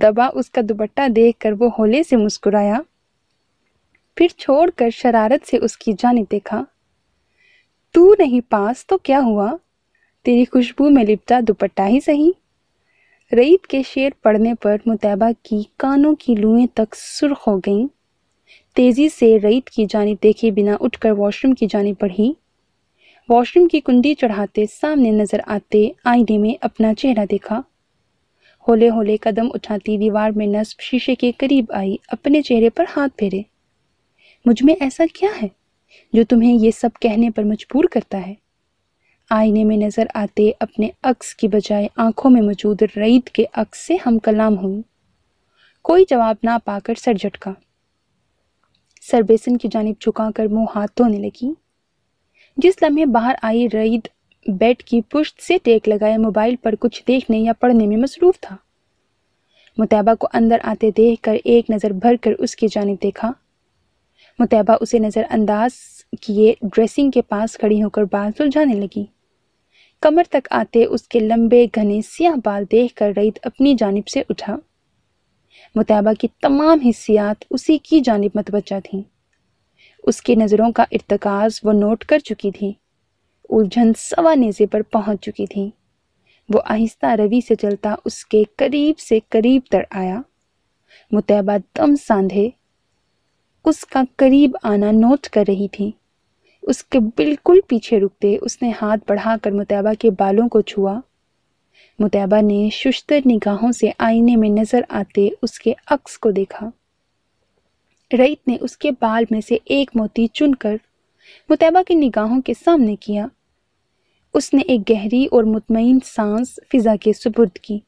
دبا اس کا دوپٹہ دیکھ کر وہ ہولے سے مسکرایا، پھر چھوڑ کر شرارت سے اس کی جانب دیکھا۔ تو نہیں پاس تو کیا ہوا؟ تیری خوشبو میں لپٹا دوپٹہ ہی صحیح۔ رعیت کے شعر پڑھنے پر مطیبہ کی کانوں کی لوئیں تک سرخ ہو گئیں۔ تیزی سے رعیت کی جانب دیکھے بنا اٹھ کر واش روم کی جانب بڑھی۔ واش روم کی کنڈی چڑھاتے سامنے نظر آتے آئینے میں اپنا چہرہ دیکھا۔ ہولے ہولے قدم اٹھاتی دیوار میں نصب شیشے کے قریب آئی، اپنے چہرے پر ہاتھ پھیرے۔ مجھ میں ایسا کیا ہے جو تمہیں یہ سب کہنے پر مجبور کرتا ہے؟ آئینے میں نظر آتے اپنے عکس کی بجائے آنکھوں میں موجود رعیت کے عکس سے ہم کلام ہوئی۔ کوئی جواب نہ پا کر سر جھٹکا۔ سر بیسن کی جانب جھکا کر منہ ہاتھ دھونے لگی۔ جس لمحے باہر آئی رعیت بیڈ کی پشت سے ٹیک لگائے موبائل پر کچھ دیکھنے یا پڑھنے میں مصروف تھا۔ مطیبہ کو اندر آتے دیکھ کر ایک نظر بھر کر اس کی جانب دیکھا۔ مطیبہ اسے نظر انداز کیے ڈریسنگ کے پاس کھڑی ہو کر بال سلجھانے لگی۔ کمر تک آتے اس کے لمبے گھنے سیاہ بال دیکھ کر رعیت اپنی جانب سے اٹھا۔ مطیبہ کی تمام حسیات اسی کی جانب متوجہ تھیں۔ اس کی نظروں کا ارتکاز وہ نوٹ کر چکی تھی۔ الجھن سوا نیزے پر پہنچ چکی تھی۔ وہ آہستہ روی سے چلتا اس کے قریب سے قریب تر آیا۔ مطیبہ دم ساندھے اس کا قریب آنا نوٹ کر رہی تھی۔ اس کے بالکل پیچھے رکتے اس نے ہاتھ بڑھا کر مطیبہ کے بالوں کو چھوا۔ مطیبہ نے ششتر نگاہوں سے آئینے میں نظر آتے اس کے عکس کو دیکھا۔ رعیت نے اس کے بال میں سے ایک موتی چن کر مطیبہ کی نگاہوں کے سامنے کیا۔ اس نے ایک گہری اور مطمئن سانس فضا کے سپرد کی۔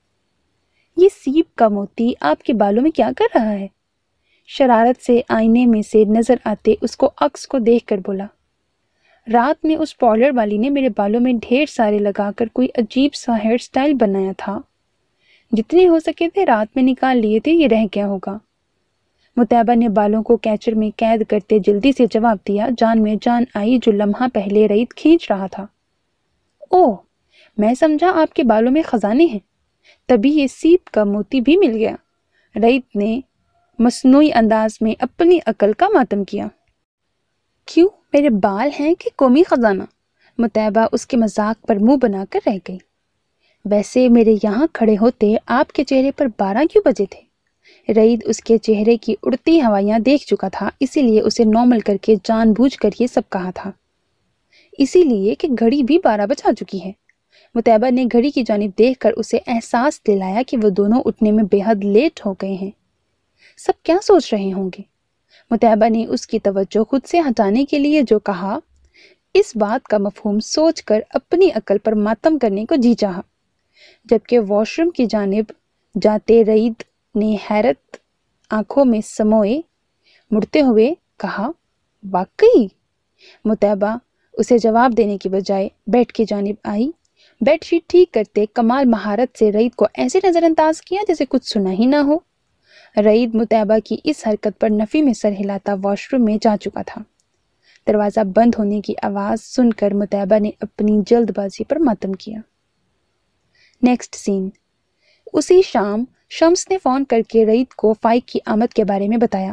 یہ سیب کا موتی آپ کے بالوں میں کیا کر رہا ہے؟ شرارت سے آئینے میں سے نظر آتے اس کو عکس کو دیکھ کر بولا۔ رات میں اس پارلر والی نے میرے بالوں میں ڈھیر سارے لگا کر کوئی عجیب سا ہیئر سٹائل بنایا تھا۔ جتنے ہو سکے تھے رات میں نکال لیے تھے، یہ رہ گیا ہوگا۔ مطیبہ نے بالوں کو کیچر میں قید کرتے جلدی سے جواب دیا، جان میں جان آئی جو لمحہ پہلے رعیت کھینچ رہا تھا۔ اوہ، میں سمجھا آپ کے بالوں میں خزانے ہیں، تبھی یہ سیب کا موتی بھی مل گیا۔ رعیت نے مصنوعی انداز میں اپنی عقل کا ماتم کیا۔ کیوں، میرے بال ہیں کہ قومی خزانہ؟ مطیبہ اس کے مذاق پر منہ بنا کر رہ گئی۔ ویسے میرے یہاں کھڑے ہوتے آپ کے چہرے پر 12 کیوں بجے تھے؟ رعیت اس کے چہرے کی اڑتی ہوائیاں دیکھ چکا تھا، اسی لیے اسے نارمل کر کے جان بوجھ کر یہ سب کہا تھا۔ اسی لیے کہ گھڑی بھی 12 بجا چکی ہے۔ مطیبہ نے گھڑی کی جانب دیکھ کر اسے احساس دلایا کہ وہ دونوں اٹھنے میں بے حد لیٹ ہو گئے ہیں۔ سب کیا سوچ رہے ہوں گے؟ مطیبہ نے اس کی توجہ خود سے ہٹانے کے لیے جو کہا، اس بات کا مفہوم سوچ کر اپنی عقل پر ماتم کرنے کو جی چاہا، جبکہ واش روم کی جانب جاتے رعیت نے حیرت آنکھوں میں سموئے مڑتے ہوئے کہا، واقعی؟ مطیبہ اسے جواب دینے کی بجائے بیڈ کی جانب آئی۔ بیڈ شیٹ ٹھیک کرتے کمال مہارت سے رعیت کو ایسے نظر انداز کیا جیسے کچھ سنا ہی نہ ہو۔ رعیت مطیبہ کی اس حرکت پر نفی میں سر ہلاتا واش روم میں جا چکا تھا۔ دروازہ بند ہونے کی آواز سن کر مطیبہ نے اپنی جلد بازی پر ماتم کیا۔ نیکسٹ سین۔ اسی شام شمس نے فون کر کے رعیت کو فائق کی آمد کے بارے میں بتایا۔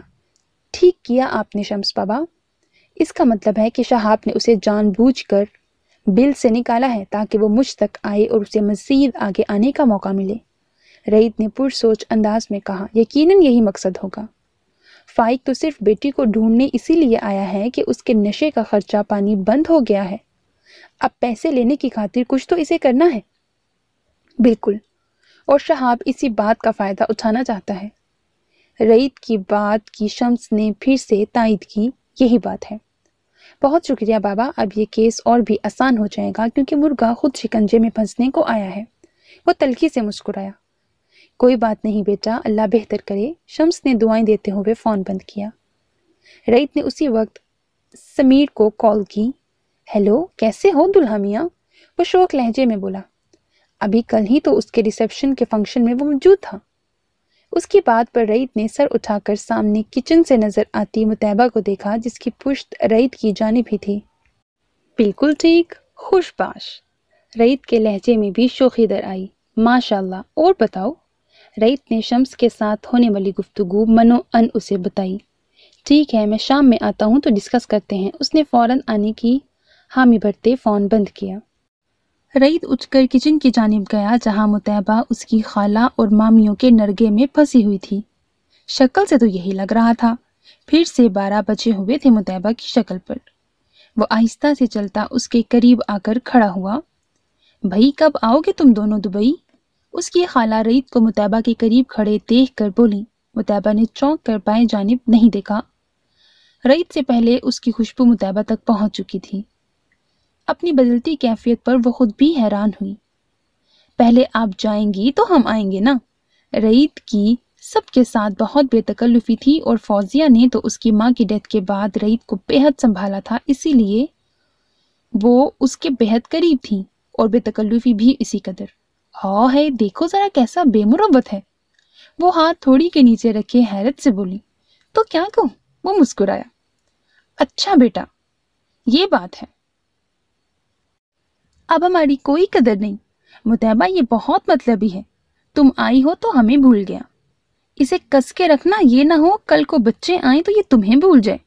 ٹھیک کیا آپ نے شمس بابا، اس کا مطلب ہے کہ شہاب نے اسے جان بوجھ کر بل سے نکالا ہے تاکہ وہ مجھ تک آئے اور اسے مزید آگے آنے کا موقع ملے۔ رعیت نے پرسوچ انداز میں کہا، یقیناً یہی مقصد ہوگا۔ فائق تو صرف بیٹی کو ڈھونڈنے اسی لیے آیا ہے کہ اس کے نشے کا خرچہ پانی بند ہو گیا ہے، اب پیسے لینے کی خاطر کچھ تو اسے کرنا ہے۔ بالکل، اور شہاب اسی بات کا فائدہ اٹھانا چاہتا ہے۔ رعیت کی بات کی شمس نے پھر سے تائید کی، یہی بات ہے۔ بہت شکریہ بابا، اب یہ کیس اور بھی آسان ہو جائے گا کیونکہ مرغا خود شکنجے میں پھنسنے کو آیا ہے۔ وہ تلخی سے مسکرایا۔ کوئی بات نہیں بیٹا، اللہ بہتر کرے۔ شمس نے دعائیں دیتے ہوئے فون بند کیا۔ رعیت نے اسی وقت سمیر کو کال کی۔ ہیلو، کیسے ہو دلہا میاں؟ وہ شوق لہجے میں بولا۔ ابھی کل ہی تو اس کے ریسیپشن کے فنکشن میں وہ موجود تھا۔ اس کی بات پر رعیت نے سر اٹھا کر سامنے کچن سے نظر آتی مطیبہ کو دیکھا جس کی پشت رعیت کی جانب ہی تھی۔ بالکل ٹھیک، خوش باش۔ رعیت کے لہجے میں بھی شوخی در آئی۔ ماشاء اللہ، اور بتاؤ؟ رئیت نے شمس کے ساتھ ہونے والی گفتگو منو ان اسے بتائی۔ ٹھیک ہے، میں شام میں آتا ہوں تو ڈسکس کرتے ہیں۔ اس نے فوراً آنے کی حامی بھرتے فون بند کیا۔ رئیت اٹھ کر کچن کی جانب گیا جہاں مطیبہ اس کی خالہ اور مامیوں کے نرگے میں پھنسی ہوئی تھی۔ شکل سے تو یہی لگ رہا تھا۔ پھر سے 12 بجے ہوئے تھے مطیبہ کی شکل پر۔ وہ آہستہ سے چلتا اس کے قریب آ کر کھڑا ہوا۔ بھائی کب آؤ گے تم دونوں دبئی؟ اس کی خالہ رئیت کو مطیبہ کے قریب کھڑے دیکھ کر بولی۔ مطیبہ نے چونک کر بائیں جانب نہیں دیکھا۔ رئیت سے پہلے اس کی خوشبو مطیبہ تک پہنچ چکی تھی۔ اپنی بدلتی کیفیت پر وہ خود بھی حیران ہوئی۔ پہلے آپ جائیں گی تو ہم آئیں گے نا؟ رئیت کی سب کے ساتھ بہت بے تکلفی تھی اور فوزیہ نے تو اس کی ماں کی ڈیتھ کے بعد رئیت کو بے حد سنبھالا تھا، اسی لیے وہ اس کے بے حد قریب تھی اور بے تکلفی بھی اسی قدر۔ ہاں ہے، دیکھو ذرا کیسا بے مروت ہے۔ وہ ہاتھ تھوڑی کے نیچے رکھے حیرت سے بولی۔ تو کیا کہوں؟ وہ مسکرایا۔ اچھا بیٹا، یہ بات ہے۔ اب ہماری کوئی قدر نہیں۔ مطیبہ یہ بہت مطلبی ہے۔ تم آئی ہو تو ہمیں بھول گیا۔ اسے کس کے رکھنا، یہ نہ ہو کل کو بچے آئیں تو یہ تمہیں بھول جائے۔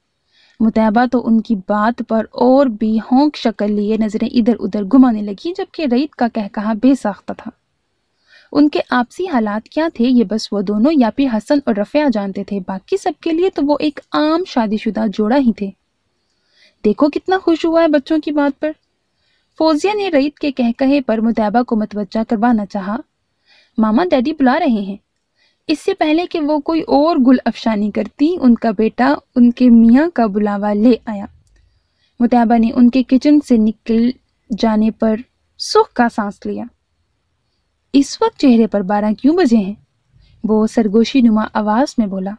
مطیبہ تو ان کی بات پر اور بھی ہونک شکل لیے نظریں ادھر ادھر گھمانے لگی، جبکہ رئیت کا کہا بے ساختہ تھا۔ ان کے آپسی حالات کیا تھے یہ بس وہ دونوں یا پھر حسن اور رفیہ جانتے تھے، باقی سب کے لیے تو وہ ایک عام شادی شدہ جوڑا ہی تھے۔ دیکھو کتنا خوش ہوا ہے بچوں کی بات پر۔ فوزیہ نے رئیت کے کہے پر مطیبہ کو متوجہ کروانا چاہا۔ ماما ڈیڈی بلا رہے ہیں۔ اس سے پہلے کہ وہ کوئی اور گل افشانی کرتی، ان کا بیٹا ان کے میاں کا بلاوا لے آیا۔ مطیبہ نے ان کے کچن سے نکل جانے پر سکھ کا سانس لیا۔ اس وقت چہرے پر 12 کیوں بجے ہیں؟ وہ سرگوشی نما آواز میں بولا۔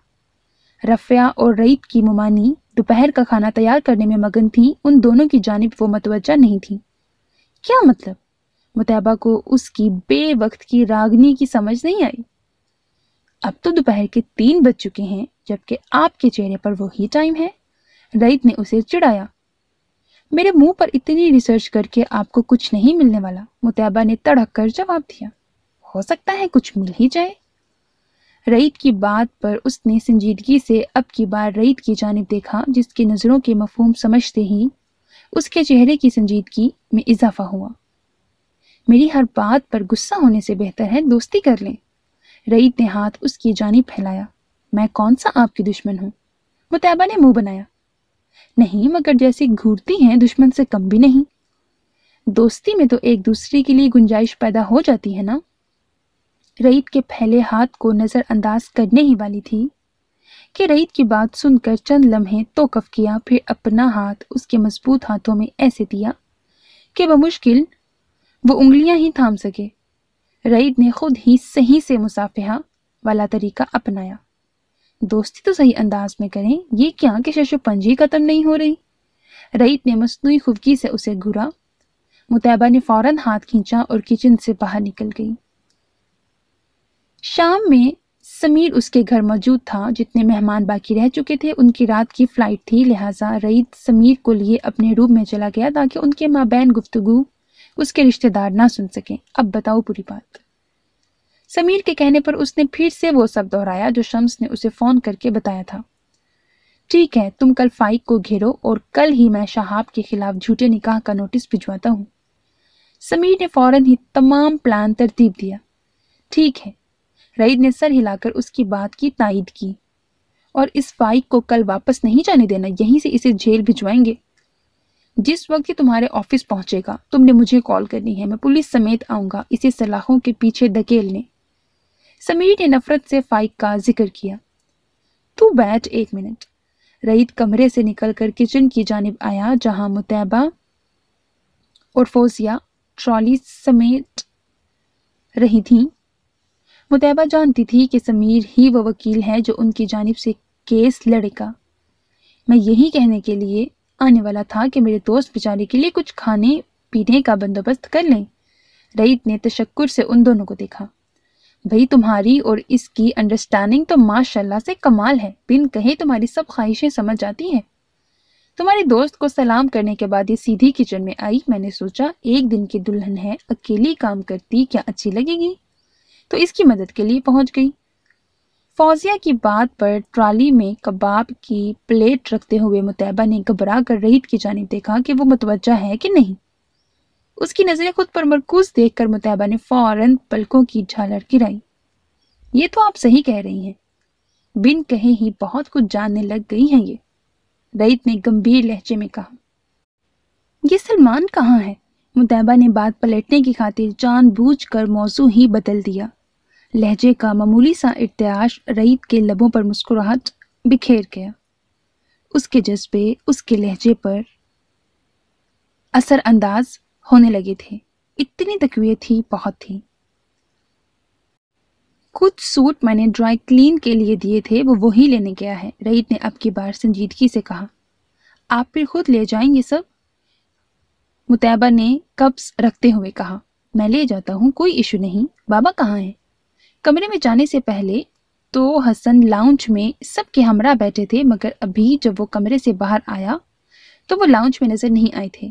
رفیہ اور رئیت کی ممانی دوپہر کا کھانا تیار کرنے میں مگن تھیں، ان دونوں کی جانب وہ متوجہ نہیں تھی۔ کیا مطلب؟ مطیبہ کو اس کی بے وقت کی راگنی کی سمجھ نہیں آئی۔ اب تو دوپہر کے 3 بج چکے ہیں، جبکہ آپ کے چہرے پر وہی ٹائم ہے۔ رئیت نے اسے چڑھایا۔ میرے منہ پر اتنی ریسرچ کر کے آپ کو کچھ نہیں ملنے والا، مطیبہ نے تڑک کر جواب دیا۔ ہو سکتا ہے کچھ مل ہی جائے۔ رئیت کی بات پر اس نے سنجیدگی سے اب کی بار رئیت کی جانب دیکھا، جس کی نظروں کے مفہوم سمجھتے ہی اس کے چہرے کی سنجیدگی میں اضافہ ہوا۔ میری ہر بات پر غصہ ہونے سے بہتر ہے دوستی کر لیں۔ رئیت نے ہاتھ اس کی جانب پھیلایا۔ میں کون سا آپ کی دشمن ہوں؟ مطیبہ نے منہ بنایا۔ نہیں، مگر جیسی گھورتی ہیں دشمن سے کم بھی نہیں۔ دوستی میں تو ایک دوسرے کے لیے گنجائش پیدا ہو جاتی ہے نا۔ رئیت کے پھیلے ہاتھ کو نظر انداز کرنے ہی والی تھی کہ رئیت کی بات سن کر چند لمحے توقف کیا، پھر اپنا ہاتھ اس کے مضبوط ہاتھوں میں ایسے دیا کہ بمشکل وہ انگلیاں ہی تھام سکے۔ رئیت نے خود ہی صحیح سے مصافحہ والا طریقہ اپنایا۔ دوستی تو صحیح انداز میں کریں، یہ کیا کہ شش و پنجی ختم نہیں ہو رہی۔ رئیت نے مصنوعی خفگی سے اسے گھورا۔ مطیبہ نے فوراً ہاتھ کھینچا اور کچن سے باہر نکل گئی۔ شام میں سمیر اس کے گھر موجود تھا۔ جتنے مہمان باقی رہ چکے تھے ان کی رات کی فلائٹ تھی، لہٰذا رئیت سمیر کو لیے اپنے روم میں چلا گیا تاکہ ان کے مابین گفتگو اس کے رشتہ دار نہ سن سکیں۔ اب بتاؤ پوری بات۔ سمیر کے کہنے پر اس نے پھر سے وہ سب دہرایا جو شمس نے اسے فون کر کے بتایا تھا۔ ٹھیک ہے، تم کل فائق کو گھیرو اور کل ہی میں شہاب کے خلاف جھوٹے نکاح کا نوٹس بھجواتا ہوں۔ سمیر نے فوراً ہی تمام پلان ترتیب دیا۔ ٹھیک ہے۔ رئیت نے سر ہلا کر اس کی بات کی تائید کی۔ اور اس فائق کو کل واپس نہیں جانے دینا، یہیں سے اسے جیل بھجوائیں گے۔ جس وقت یہ تمہارے آفس پہنچے گا تم نے مجھے کال کرنی ہے، میں پولیس سمیت آؤں گا اسے سلاخوں کے پیچھے دھکیلنے۔ سمیر نے نفرت سے فائق کا ذکر کیا۔ تو بیٹھ 1 منٹ۔ رئیت کمرے سے نکل کر کچن کی جانب آیا جہاں مطیبہ اور فوزیہ ٹرالی سمیت رہی تھیں۔ مطیبہ جانتی تھی کہ سمیر ہی وہ وکیل ہے جو ان کی جانب سے کیس لڑے گا۔ میں یہی کہنے کے لیے آنے والا تھا کہ میرے دوست بیچارے کے لیے کچھ کھانے پینے کا بندوبست کر لیں۔ رئیت نے تشکر سے ان دونوں کو دیکھا۔ بھئی تمہاری اور اس کی انڈرسٹینڈنگ تو ماشاءاللہ سے کمال ہے، بن کہے تمہاری سب خواہشیں سمجھ جاتی ہیں۔ تمہارے دوست کو سلام کرنے کے بعد یہ سیدھی کچن میں آئی۔ میں نے سوچا ایک دن کی دلہن ہے، اکیلی کام کرتی کیا اچھی لگے گی؟ تو اس کی مدد کے لیے پہنچ گئی۔ فوزیہ کی بات پر ٹرالی میں کباب کی پلیٹ رکھتے ہوئے مطیبہ نے گھبرا کر رحیت کی جانب دیکھا کہ وہ متوجہ ہے کہ نہیں۔ اس کی نظریں خود پر مرکوز دیکھ کر مطیبہ نے فوراً پلکوں کی جھالر گرائی۔ یہ تو آپ صحیح کہہ رہی ہیں، بن کہے ہی بہت کچھ جاننے لگ گئی ہیں یہ، رحیت نے گمبھیر لہجے میں کہا۔ یہ سلمان کہاں ہے؟ مطیبہ نے بات پلٹنے کی خاطر جان بوجھ کر موضوع ہی بدل دیا۔ لہجے کا معمولی سا ارتعاش رحیت کے لبوں پر مسکراہٹ بکھیر گیا۔ اس کے جذبے اس کے لہجے پر اثر انداز ہونے لگے تھے۔ اتنی تقویت تھی، بہت تھی۔ کچھ سوٹ میں نے ڈرائی کلین کے لیے دیے تھے، وہ وہی لینے گیا ہے، رحیت نے اب کی بار سنجیدگی سے کہا۔ آپ پھر خود لے جائیں یہ سب؟ مطیبہ نے قبض رکھتے ہوئے کہا۔ میں لے جاتا ہوں، کوئی ایشو نہیں۔ بابا کہاں ہیں؟ کمرے میں جانے سے پہلے تو حسن لاؤنج میں سب کے ہمراہ بیٹھے تھے، مگر ابھی جب وہ کمرے سے باہر آیا تو وہ لاؤنج میں نظر نہیں آئے تھے۔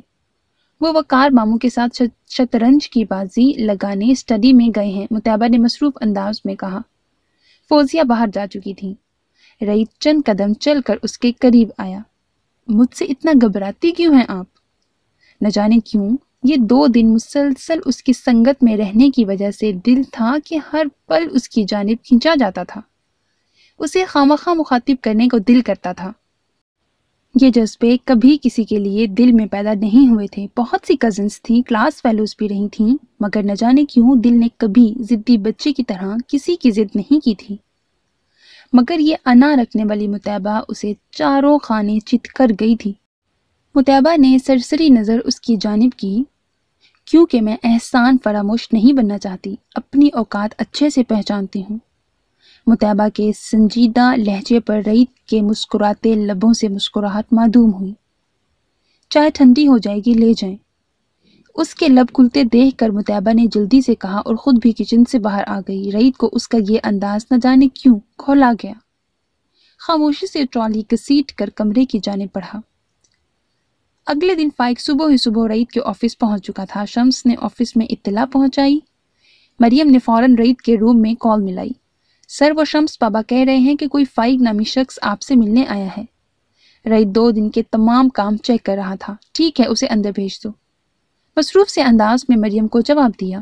وہ وقار ماموں کے ساتھ شطرنج کی بازی لگانے اسٹڈی میں گئے ہیں، مطیبہ نے مصروف انداز میں کہا۔ فوزیہ باہر جا چکی تھی۔ رحیت چند قدم چل کر اس کے قریب آیا۔ مجھ سے اتنا گھبراتی کیوں ہیں آپ؟ نہ جانے کیوں یہ 2 دن مسلسل اس کی سنگت میں رہنے کی وجہ سے دل تھا کہ ہر پل اس کی جانب کھینچا جاتا تھا، اسے خامخواہ مخاطب کرنے کو دل کرتا تھا۔ یہ جذبے کبھی کسی کے لیے دل میں پیدا نہیں ہوئے تھے۔ بہت سی کزنس تھیں، کلاس فیلوز بھی رہی تھیں، مگر نہ جانے کیوں دل نے کبھی ضدی بچے کی طرح کسی کی ضد نہیں کی تھی۔ مگر یہ انا رکھنے والی مطیبہ اسے چاروں خانے چت کر گئی تھی۔ مطیبہ نے سرسری نظر اس کی جانب کی۔ کیونکہ میں احسان فراموش نہیں بننا چاہتی، اپنی اوقات اچھے سے پہچانتی ہوں۔ مطیبہ کے سنجیدہ لہجے پر رحیت کے مسکراتے لبوں سے مسکراہٹ معدوم ہوئی۔ چائے ٹھنڈی ہو جائے گی، لے جائیں۔ اس کے لب کھلتے دیکھ کر مطیبہ نے جلدی سے کہا اور خود بھی کچن سے باہر آ گئی۔ رحیت کو اس کا یہ انداز نہ جانے کیوں کھولا گیا۔ خاموشی سے ٹرالی گھسیٹ کر کمرے کی جانب بڑھا۔ اگلے دن فائق صبح ہی صبح رحیت کے آفس پہنچ چکا تھا۔ شمس نے آفس میں اطلاع پہنچائی۔ مریم نے فوراً رحیت کے روم میں کال ملائی۔ سر، وہ شمس بابا کہہ رہے ہیں کہ کوئی فائق نامی شخص آپ سے ملنے آیا ہے۔ رحیت 2 دن کے تمام کام چیک کر رہا تھا۔ ٹھیک ہے، اسے اندر بھیج دو، مصروف سے انداز میں مریم کو جواب دیا۔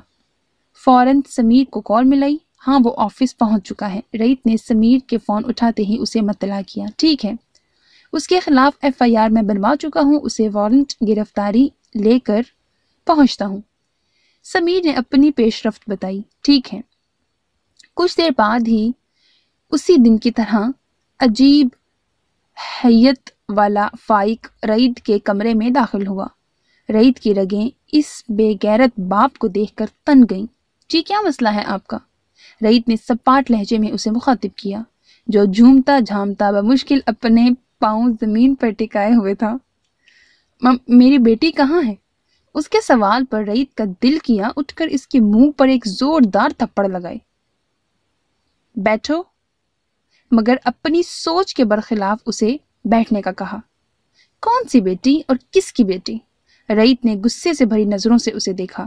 فوراً سمیر کو کال ملائی۔ ہاں، وہ آفس پہنچ چکا ہے۔ رحیت نے سمیر کے فون اٹھاتے ہی اسے مطلع کیا۔ ٹھیک ہے، اس کے خلاف FIR میں بنوا چکا ہوں، اسے وارنٹ گرفتاری لے کر پہنچتا ہوں۔ سمیر نے اپنی پیش رفت بتائی۔ ٹھیک ہے۔ کچھ دیر بعد ہی اسی دن کی طرح عجیب حیت والا فائق رحیت کے کمرے میں داخل ہوا۔ رحیت کی رگیں اس بے غیرت باپ کو دیکھ کر تن گئیں۔ جی، کیا مسئلہ ہے آپ کا؟ رحیت نے سپاٹ لہجے میں اسے مخاطب کیا، جو جھومتا جھامتا بمشکل اپنے پاؤں زمین پر ٹکائے ہوئے تھا۔ میری بیٹی کہاں ہے؟ اس کے سوال پر رحیت کا دل کیا اٹھ کر اس کے منہ پر ایک زوردار تھپڑ لگائے۔ بیٹھو، مگر اپنی سوچ کے برخلاف اسے بیٹھنے کا کہا۔ کون سی بیٹی اور کس کی بیٹی؟ رحیت نے غصے سے بھری نظروں سے اسے دیکھا۔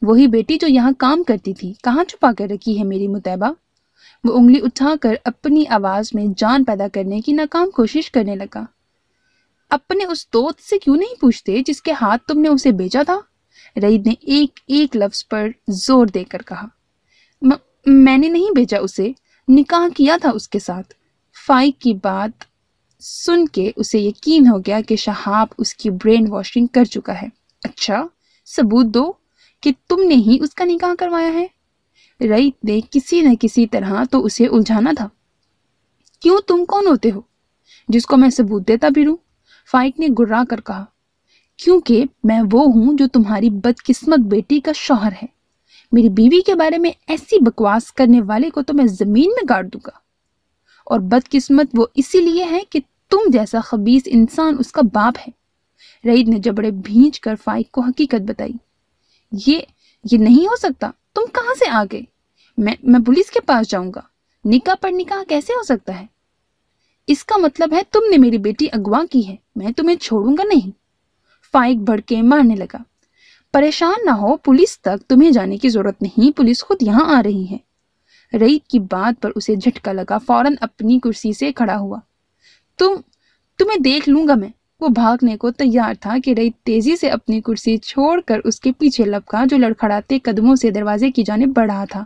وہی بیٹی جو یہاں کام کرتی تھی، کہاں چھپا کر رکھی ہے میری مطیبہ؟ وہ انگلی اٹھا کر اپنی آواز میں جان پیدا کرنے کی ناکام کوشش کرنے لگا۔ اپنے اس دوست سے کیوں نہیں پوچھتے جس کے ہاتھ تم نے اسے بیچا تھا؟ رحیت نے ایک ایک لفظ پر زور دے کر کہا۔ میں نے نہیں بیچا اسے، نکاح کیا تھا اس کے ساتھ۔ فائق کی بات سن کے اسے یقین ہو گیا کہ شہاب اس کی برین واشنگ کر چکا ہے۔ اچھا، ثبوت دو کہ تم نے ہی اس کا نکاح کروایا ہے۔ رحیت نے کسی نہ کسی طرح تو اسے الجھانا تھا۔ کیوں، تم کون ہوتے ہو جس کو میں ثبوت دیتا پھروں؟ فائق نے گرا کر کہا۔ کیونکہ میں وہ ہوں جو تمہاری بدقسمت بیٹی کا شوہر ہے۔ میری بیوی کے بارے میں ایسی بکواس کرنے والے کو تو میں زمین میں گاڑ دوں گا۔ اور بدقسمت وہ اسی لیے ہے کہ تم جیسا خبیث انسان اس کا باپ ہے۔ رحیت نے جبڑے بھینچ کر فائق کو حقیقت بتائی۔ یہ نہیں ہو سکتا، تم کہاں سے آ گئے؟ میں پولیس کے پاس جاؤں گا۔ نکاح پر نکاح کیسے ہو سکتا ہے؟ اس کا مطلب ہے تم نے میری بیٹی اغوا کی ہے، میں تمہیں چھوڑوں گا نہیں۔ فائق بھڑکے مارنے لگا۔ پریشان نہ ہو، پولیس تک تمہیں جانے کی ضرورت نہیں، پولیس خود یہاں آ رہی ہے۔ رئیت کی بات پر اسے جھٹکا لگا، فوراً اپنی کرسی سے کھڑا ہوا۔ تمہیں دیکھ لوں گا میں۔ وہ بھاگنے کو تیار تھا کہ رئیت تیزی سے اپنی کرسی چھوڑ کر اس کے پیچھے لپکا، جو لڑکھڑاتے قدموں سے دروازے کی جانب بڑھ رہا تھا،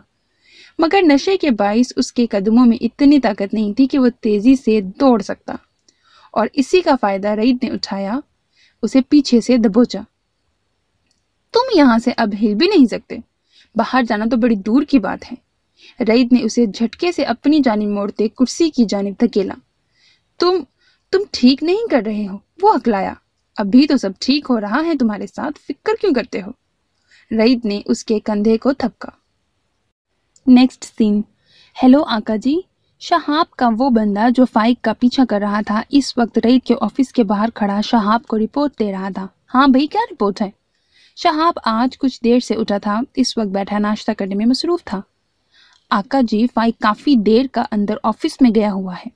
مگر نشے کے باعث اس کے قدموں میں اتنی طاقت نہیں تھی کہ وہ تیزی سے دوڑ سکتا، اور اسی کا فائدہ رئیت نے اٹھایا، اسے پیچھے سے دبوچا۔ تم یہاں سے اب ہل بھی نہیں سکتے، باہر جانا تو بڑی دور کی بات ہے۔ رئیت نے اسے جھٹکے سے اپنی جانب موڑتے کرسی کی جانب دھکیلا۔ تم ٹھیک نہیں کر رہے ہو، وہ ہکلایا۔ ابھی تو سب ٹھیک ہو رہا ہے تمہارے ساتھ، فکر کیوں کرتے ہو؟ رئیت نے اس کے کندھے کو تھپکا۔ نیکسٹ سین۔ ہیلو آقا جی۔ شہاب کا وہ بندہ جو فائق کا پیچھا کر رہا تھا اس وقت رئیت کے آفس کے باہر کھڑا شہاب کو رپورٹ دے رہا تھا۔ ہاں بھائی، کیا رپورٹ ہے؟ شہاب آج کچھ دیر سے اٹھا تھا، اس وقت بیٹھا ناشتہ کرنے میں مصروف تھا۔ آقا جی، فائق کافی دیر کا اندر آفس میں گیا ہوا ہے۔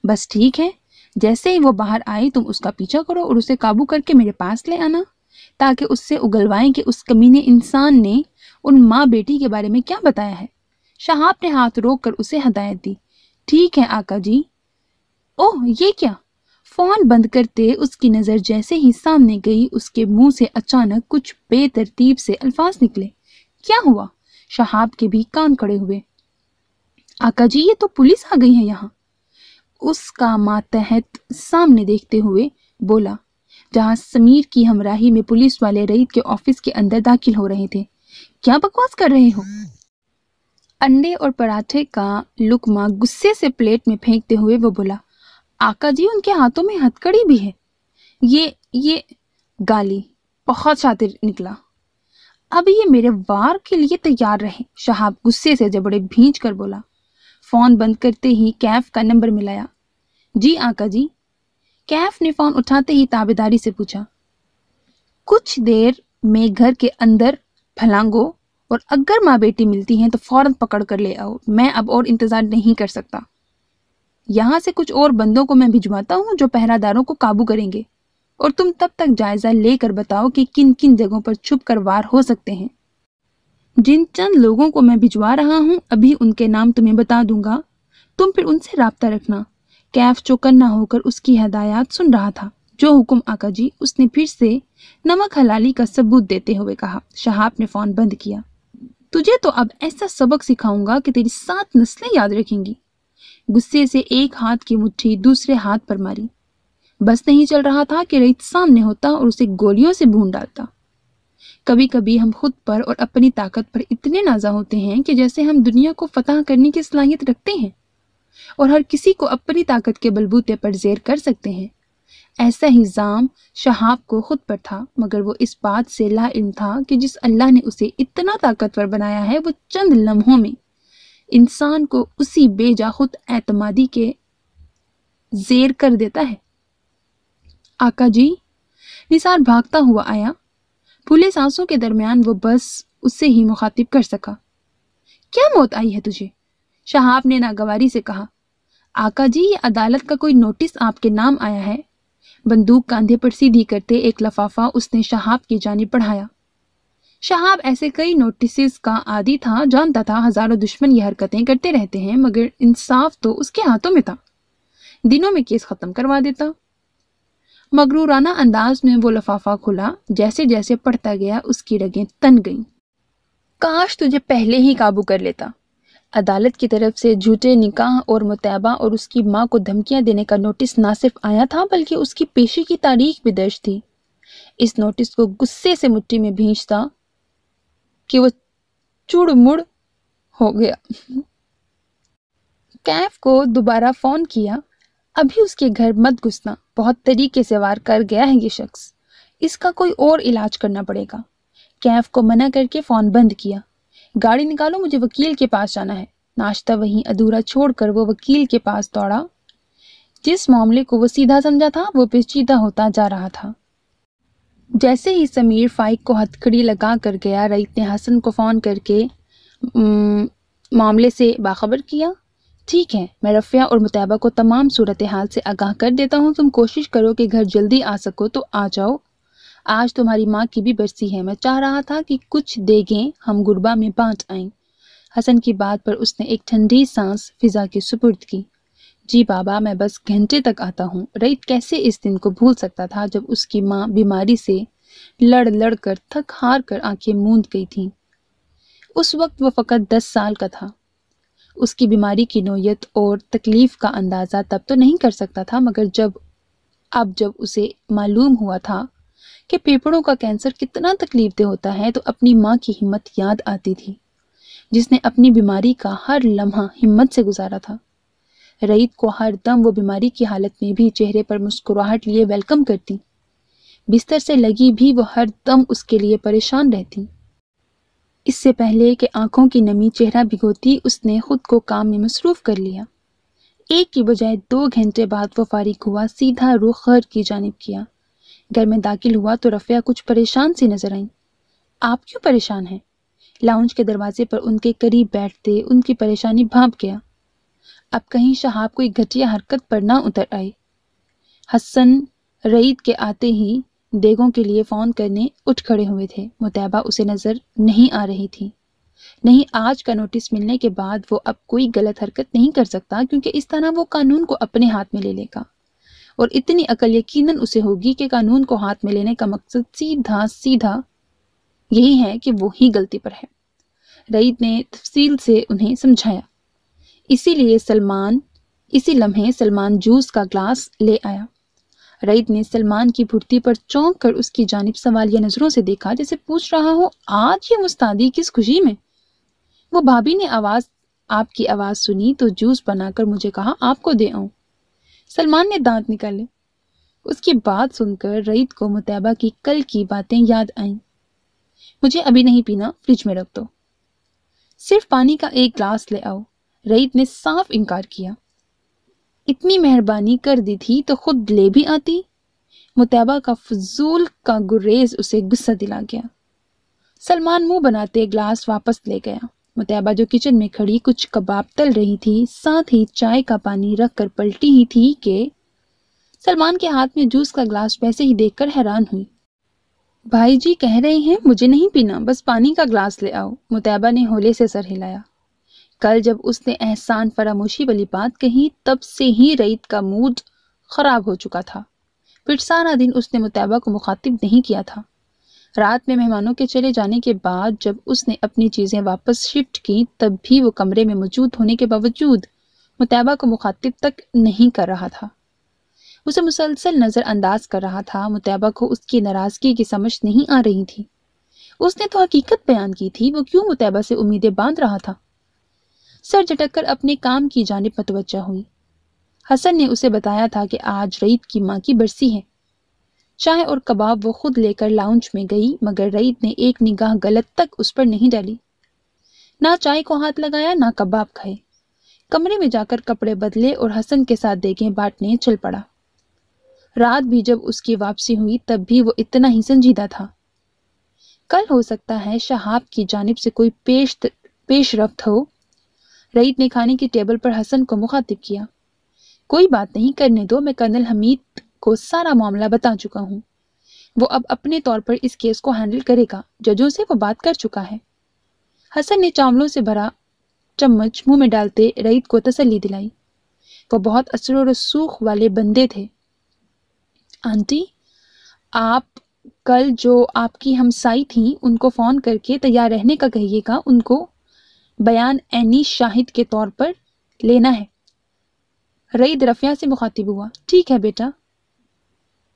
بس ٹھیک ہے، جیسے ہی وہ باہر آئے تم اس کا پیچھا کرو اور اسے قابو کر کے میرے پاس لے آنا، تاکہ اس سے اگلوائیں کہ اس کمینے انسان نے ان ماں بیٹی کے بارے میں کیا بتایا ہے۔ شہاب نے ہاتھ روک کر اسے ہدایت دی۔ ٹھیک ہے آقا جی۔ اوہ، یہ کیا؟ فون بند کرتے اس کی نظر جیسے ہی سامنے گئی، اس کے منہ سے اچانک کچھ بے ترتیب سے الفاظ نکلے۔ کیا ہوا؟ شہاب کے بھی کان کھڑے ہوئے۔ آقا جی، یہ تو پولیس آ گئی ہے یہاں۔ اس کا ماتحت سامنے دیکھتے ہوئے بولا، جہاں سمیر کی ہمراہی میں پولیس والے رئیت کے آفس کے اندر داخل ہو رہے تھے۔ کیا بکواس کر رہے ہو؟ انڈے اور پراٹھے کا لقمہ غصے سے پلیٹ میں پھینکتے ہوئے وہ بولا، آقا جی، ان کے ہاتھوں میں ہتھکڑی بھی ہے۔ یہ گالی بہت شاطر نکلا۔ اب یہ میرے وار کے لیے تیار رہے، شہاب غصے سے جبڑے بھینچ کر بولا۔ فون بند کرتے ہی کیف کا نمبر ملایا۔ جی آقا جی۔ کیف نے فون اٹھاتے ہی تابعداری سے پوچھا، کچھ دیر میں گھر کے اندر پھلانگو، اور اگر ماں بیٹی ملتی ہیں تو فوراً پکڑ کر لے آؤ، میں اب اور انتظار نہیں کر سکتا۔ یہاں سے کچھ اور بندوں کو میں بھجواتا ہوں جو پہرہ داروں کو قابو کریں گے، اور تم تب تک جائزہ لے کر بتاؤ کہ کن کن جگہوں پر چھپ کر وار ہو سکتے ہیں۔ جن چند لوگوں کو میں بھجوا رہا ہوں ابھی ان کے نام تمہیں بتا دوں گا، تم پھر ان سے رابطہ رکھنا۔ کیف چوکنا ہو کر اس کی ہدایات سن رہا تھا۔ جو حکم آقا جی، اس نے پھر سے نمک حلالی کا ثبوت دیتے ہوئے کہا۔ شہاب نے فون بند کیا۔ تجھے تو اب ایسا سبق سکھاؤں گا کہ تیری 7 نسلیں یاد رکھیں گی۔ غصے سے ایک ہاتھ کی مٹھی دوسرے ہاتھ پر ماری۔ بس نہیں چل رہا تھا کہ رئیت سامنے ہوتا اور اسے گولیوں سے بھون ڈالتا۔ کبھی کبھی ہم خود پر اور اپنی طاقت پر اتنے نازا ہوتے ہیں کہ جیسے ہم دنیا کو فتح کرنے کی صلاحیت رکھتے ہیں اور ہر کسی کو اپنی طاقت کے بلبوتے پر زیر کر سکتے ہیں۔ ایسا ہی زام شہاب کو خود پر تھا، مگر وہ اس بات سے لا علم تھا کہ جس اللہ نے اسے اتنا طاقتور بنایا ہے وہ چند لمحوں میں انسان کو اسی بے جا خود اعتمادی کے زیر کر دیتا ہے۔ آقا جی، نثار بھاگتا ہوا آیا۔ پھولے سانسوں کے درمیان وہ بس اسے ہی مخاطب کر سکا۔ کیا موت آئی ہے تجھے؟ شہاب نے ناگواری سے کہا۔ آقا جی، یہ عدالت کا کوئی نوٹس آپ کے نام آیا ہے۔ بندوق کاندھے پر سیدھی کرتے ایک لفافہ اس نے شہاب کی جانب بڑھایا۔ شہاب ایسے کئی نوٹسز کا عادی تھا، جانتا تھا ہزاروں دشمن یہ حرکتیں کرتے رہتے ہیں، مگر انصاف تو اس کے ہاتھوں میں تھا، دنوں میں کیس ختم کروا دیتا۔ مغرورانہ انداز میں وہ لفافہ کھلا۔ جیسے جیسے پڑھتا گیا اس کی رگیں تن گئیں۔ کاش تجھے پہلے ہی قابو کر لیتا۔ عدالت کی طرف سے جھوٹے نکاح اور مطالبہ اور اس کی ماں کو دھمکیاں دینے کا نوٹس نہ صرف آیا تھا بلکہ اس کی پیشی کی تاریخ بھی درج تھی۔ اس نوٹس کو غصے سے مٹھی میں بھینچتا کہ وہ چڑ مڑ ہو گیا۔ کیف کو دوبارہ فون کیا۔ ابھی اس کے گھر مت گھسنا، بہت طریقے سے وار کر گیا ہے یہ شخص، اس کا کوئی اور علاج کرنا پڑے گا۔ کیف کو منع کر کے فون بند کیا۔ گاڑی نکالو، مجھے وکیل کے پاس جانا ہے۔ ناشتہ وہیں ادھورا چھوڑ کر وہ وکیل کے پاس دوڑا۔ جس معاملے کو وہ سیدھا سمجھا تھا وہ پیچیدہ ہوتا جا رہا تھا۔ جیسے ہی سمیر فائق کو ہتھکڑی لگا کر گیا، رئیت نے حسن کو فون کر کے معاملے سے باخبر کیا۔ ٹھیک ہے، میں رفیہ اور مطیبہ کو تمام صورتحال سے آگاہ کر دیتا ہوں، تم کوشش کرو کہ گھر جلدی آ سکو تو آ جاؤ۔ آج تمہاری ماں کی بھی برسی ہے، میں چاہ رہا تھا کہ کچھ دیگیں ہم غربا میں بانٹ آئیں۔ حسن کی بات پر اس نے ایک ٹھنڈی سانس فضا کی سپرد کی۔ جی بابا، میں بس گھنٹے تک آتا ہوں۔ رئیت کیسے اس دن کو بھول سکتا تھا جب اس کی ماں بیماری سے لڑ لڑ کر تھک ہار کر آنکھیں موند گئی تھیں۔ اس وقت وہ فقط 10 سال کا تھا۔ اس کی بیماری کی نوعیت اور تکلیف کا اندازہ تب تو نہیں کر سکتا تھا، مگر جب اسے معلوم ہوا تھا کہ پھیپھڑوں کا کینسر کتنا تکلیف دہ ہوتا ہے تو اپنی ماں کی ہمت یاد آتی تھی، جس نے اپنی بیماری کا ہر لمحہ ہمت سے گزارا تھا۔ رئیت کو ہر دم وہ بیماری کی حالت میں بھی چہرے پر مسکراہٹ لیے ویلکم کرتی، بستر سے لگی بھی وہ ہر دم اس کے لیے پریشان رہتی۔ اس سے پہلے کہ آنکھوں کی نمی چہرہ بھگوتی، اس نے خود کو کام میں مصروف کر لیا۔ ایک کی بجائے 2 گھنٹے بعد وہ فارغ ہوا، سیدھا رخ گھر کی جانب کیا۔ گھر میں داخل ہوا تو رفیہ کچھ پریشان سی نظر آئیں۔ آپ کیوں پریشان ہیں؟ لاؤنج کے دروازے پر ان کے قریب بیٹھتے ان کی پریشانی بھانپ گیا۔ اب کہیں شہاب کوئی گھٹیا حرکت پر نہ اتر آئے۔ حسن رئیت کے آتے ہی دیگوں کے لیے فون کرنے اٹھ کھڑے ہوئے تھے۔ مطیبہ اسے نظر نہیں آ رہی تھی۔ نہیں، آج کا نوٹس ملنے کے بعد وہ اب کوئی غلط حرکت نہیں کر سکتا، کیونکہ اس طرح وہ قانون کو اپنے ہاتھ میں لے لے گا، اور اتنی عقل یقیناً اسے ہوگی کہ قانون کو ہاتھ میں لینے کا مقصد سیدھا یہی ہے کہ وہی غلطی پر ہے۔ رئیت نے تفصیل سے انہیں سمجھایا۔ اسی لمحے سلمان جوس کا گلاس لے آیا۔ رئیت نے سلمان کی بھرتی پر چونک کر اس کی جانب سوالیہ نظروں سے دیکھا، جیسے پوچھ رہا ہو آج یہ مستعدی کس خوشی میں۔ وہ بھابھی نے آپ کی آواز سنی تو جوس بنا کر مجھے کہا آپ کو دے آؤں۔ سلمان نے دانت نکالے۔ اس کی بات سن کر رئیت کو مطیبہ کی کل کی باتیں یاد آئیں۔ مجھے ابھی نہیں پینا، فریج میں رکھ دو۔ صرف پانی کا ایک گلاس لے آؤ۔ رئیت نے صاف انکار کیا۔ اتنی مہربانی کر دی تھی تو خود لے بھی آتی۔ مطیبہ کا فضول کا گریز اسے غصہ دلا گیا۔ سلمان منہ بناتے گلاس واپس لے گیا۔ مطیبہ جو کچن میں کھڑی کچھ کباب تل رہی تھی، ساتھ ہی چائے کا پانی رکھ کر پلٹی ہی تھی کہ سلمان کے ہاتھ میں جوس کا گلاس ویسے ہی دیکھ کر حیران ہوئی۔ بھائی جی کہہ رہے ہیں مجھے نہیں پینا، بس پانی کا گلاس لے آؤ۔ مطیبہ نے ہولے سے سر ہلایا۔ کل جب اس نے احسان فراموشی والی بات کہی، تب سے ہی رئیت کا موڈ خراب ہو چکا تھا۔ پھر سارا دن اس نے مطیبہ کو مخاطب نہیں کیا تھا۔ رات میں مہمانوں کے چلے جانے کے بعد جب اس نے اپنی چیزیں واپس شفٹ کی، تب بھی وہ کمرے میں موجود ہونے کے باوجود مطیبہ کو مخاطب تک نہیں کر رہا تھا۔ اسے مسلسل نظر انداز کر رہا تھا۔ مطیبہ کو اس کی ناراضگی کی سمجھ نہیں آ رہی تھی۔ اس نے تو حقیقت بیان کی تھی، وہ کیوں مطیبہ سے امیدیں باندھ رہا تھا؟ سر جھٹک کر اپنے کام کی جانب متوجہ ہوئی۔ حسن نے اسے بتایا تھا کہ آج رئیت کی ماں کی برسی ہے۔ چائے اور کباب وہ خود لے کر لاؤنج میں گئی، مگر رئیت نے ایک نگاہ غلط تک اس پر نہیں ڈالی۔ نہ چائے کو ہاتھ لگایا، نہ کباب کھائے۔ کمرے میں جا کر کپڑے بدلے اور حسن کے ساتھ دیگیں بانٹنے چل پڑا۔ رات بھی جب اس کی واپسی ہوئی تب بھی وہ اتنا ہی سنجیدہ تھا۔ کل ہو سکتا ہے شہاب کی جانب سے کوئی پیش رفت ہو۔ رئیت نے کھانے کی ٹیبل پر حسن کو مخاطب کیا۔ کوئی بات نہیں، کرنے دو، میں کرنل حمید کو سارا معاملہ بتا چکا ہوں۔ وہ اب اپنے طور پر اس کیس کو ہینڈل کرے گا، ججوں سے وہ بات کر چکا ہے۔ حسن نے چاولوں سے بھرا چمچ منہ میں ڈالتے رئیت کو تسلی دلائی۔ وہ بہت اثر و رسوخ والے بندے تھے۔ آنٹی، آپ کل جو آپ کی ہمسائی تھیں ان کو فون کر کے تیار رہنے کا کہیے گا، ان کو بیان عینی شاہد کے طور پر لینا ہے۔ رئیت رفیہ سے مخاطب ہوا۔ ٹھیک ہے بیٹا۔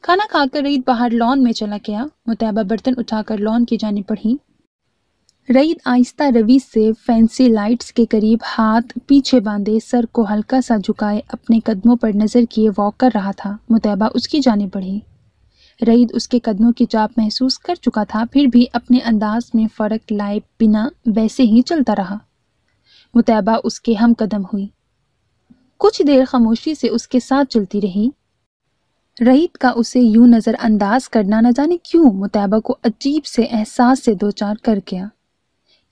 کھانا کھا کر رئیت باہر لان میں چلا گیا۔ مطیبہ برتن اٹھا کر لان کی جانب بڑھی۔ رئیت آہستہ روی سے فینسی لائٹس کے قریب ہاتھ پیچھے باندھے سر کو ہلکا سا جھکائے اپنے قدموں پر نظر کیے واک کر رہا تھا۔ مطیبہ اس کی جانب بڑھی۔ رئیت اس کے قدموں کی چاپ محسوس کر چکا تھا، پھر بھی اپنے انداز میں فرق لائے بنا ویسے ہی چلتا رہا۔ مطیبہ اس کے ہم قدم ہوئی۔ کچھ دیر خاموشی سے اس کے ساتھ چلتی رہی۔ رئیت کا اسے یوں نظر انداز کرنا نہ جانے کیوں مطیبہ کو عجیب سے احساس سے دوچار کر گیا۔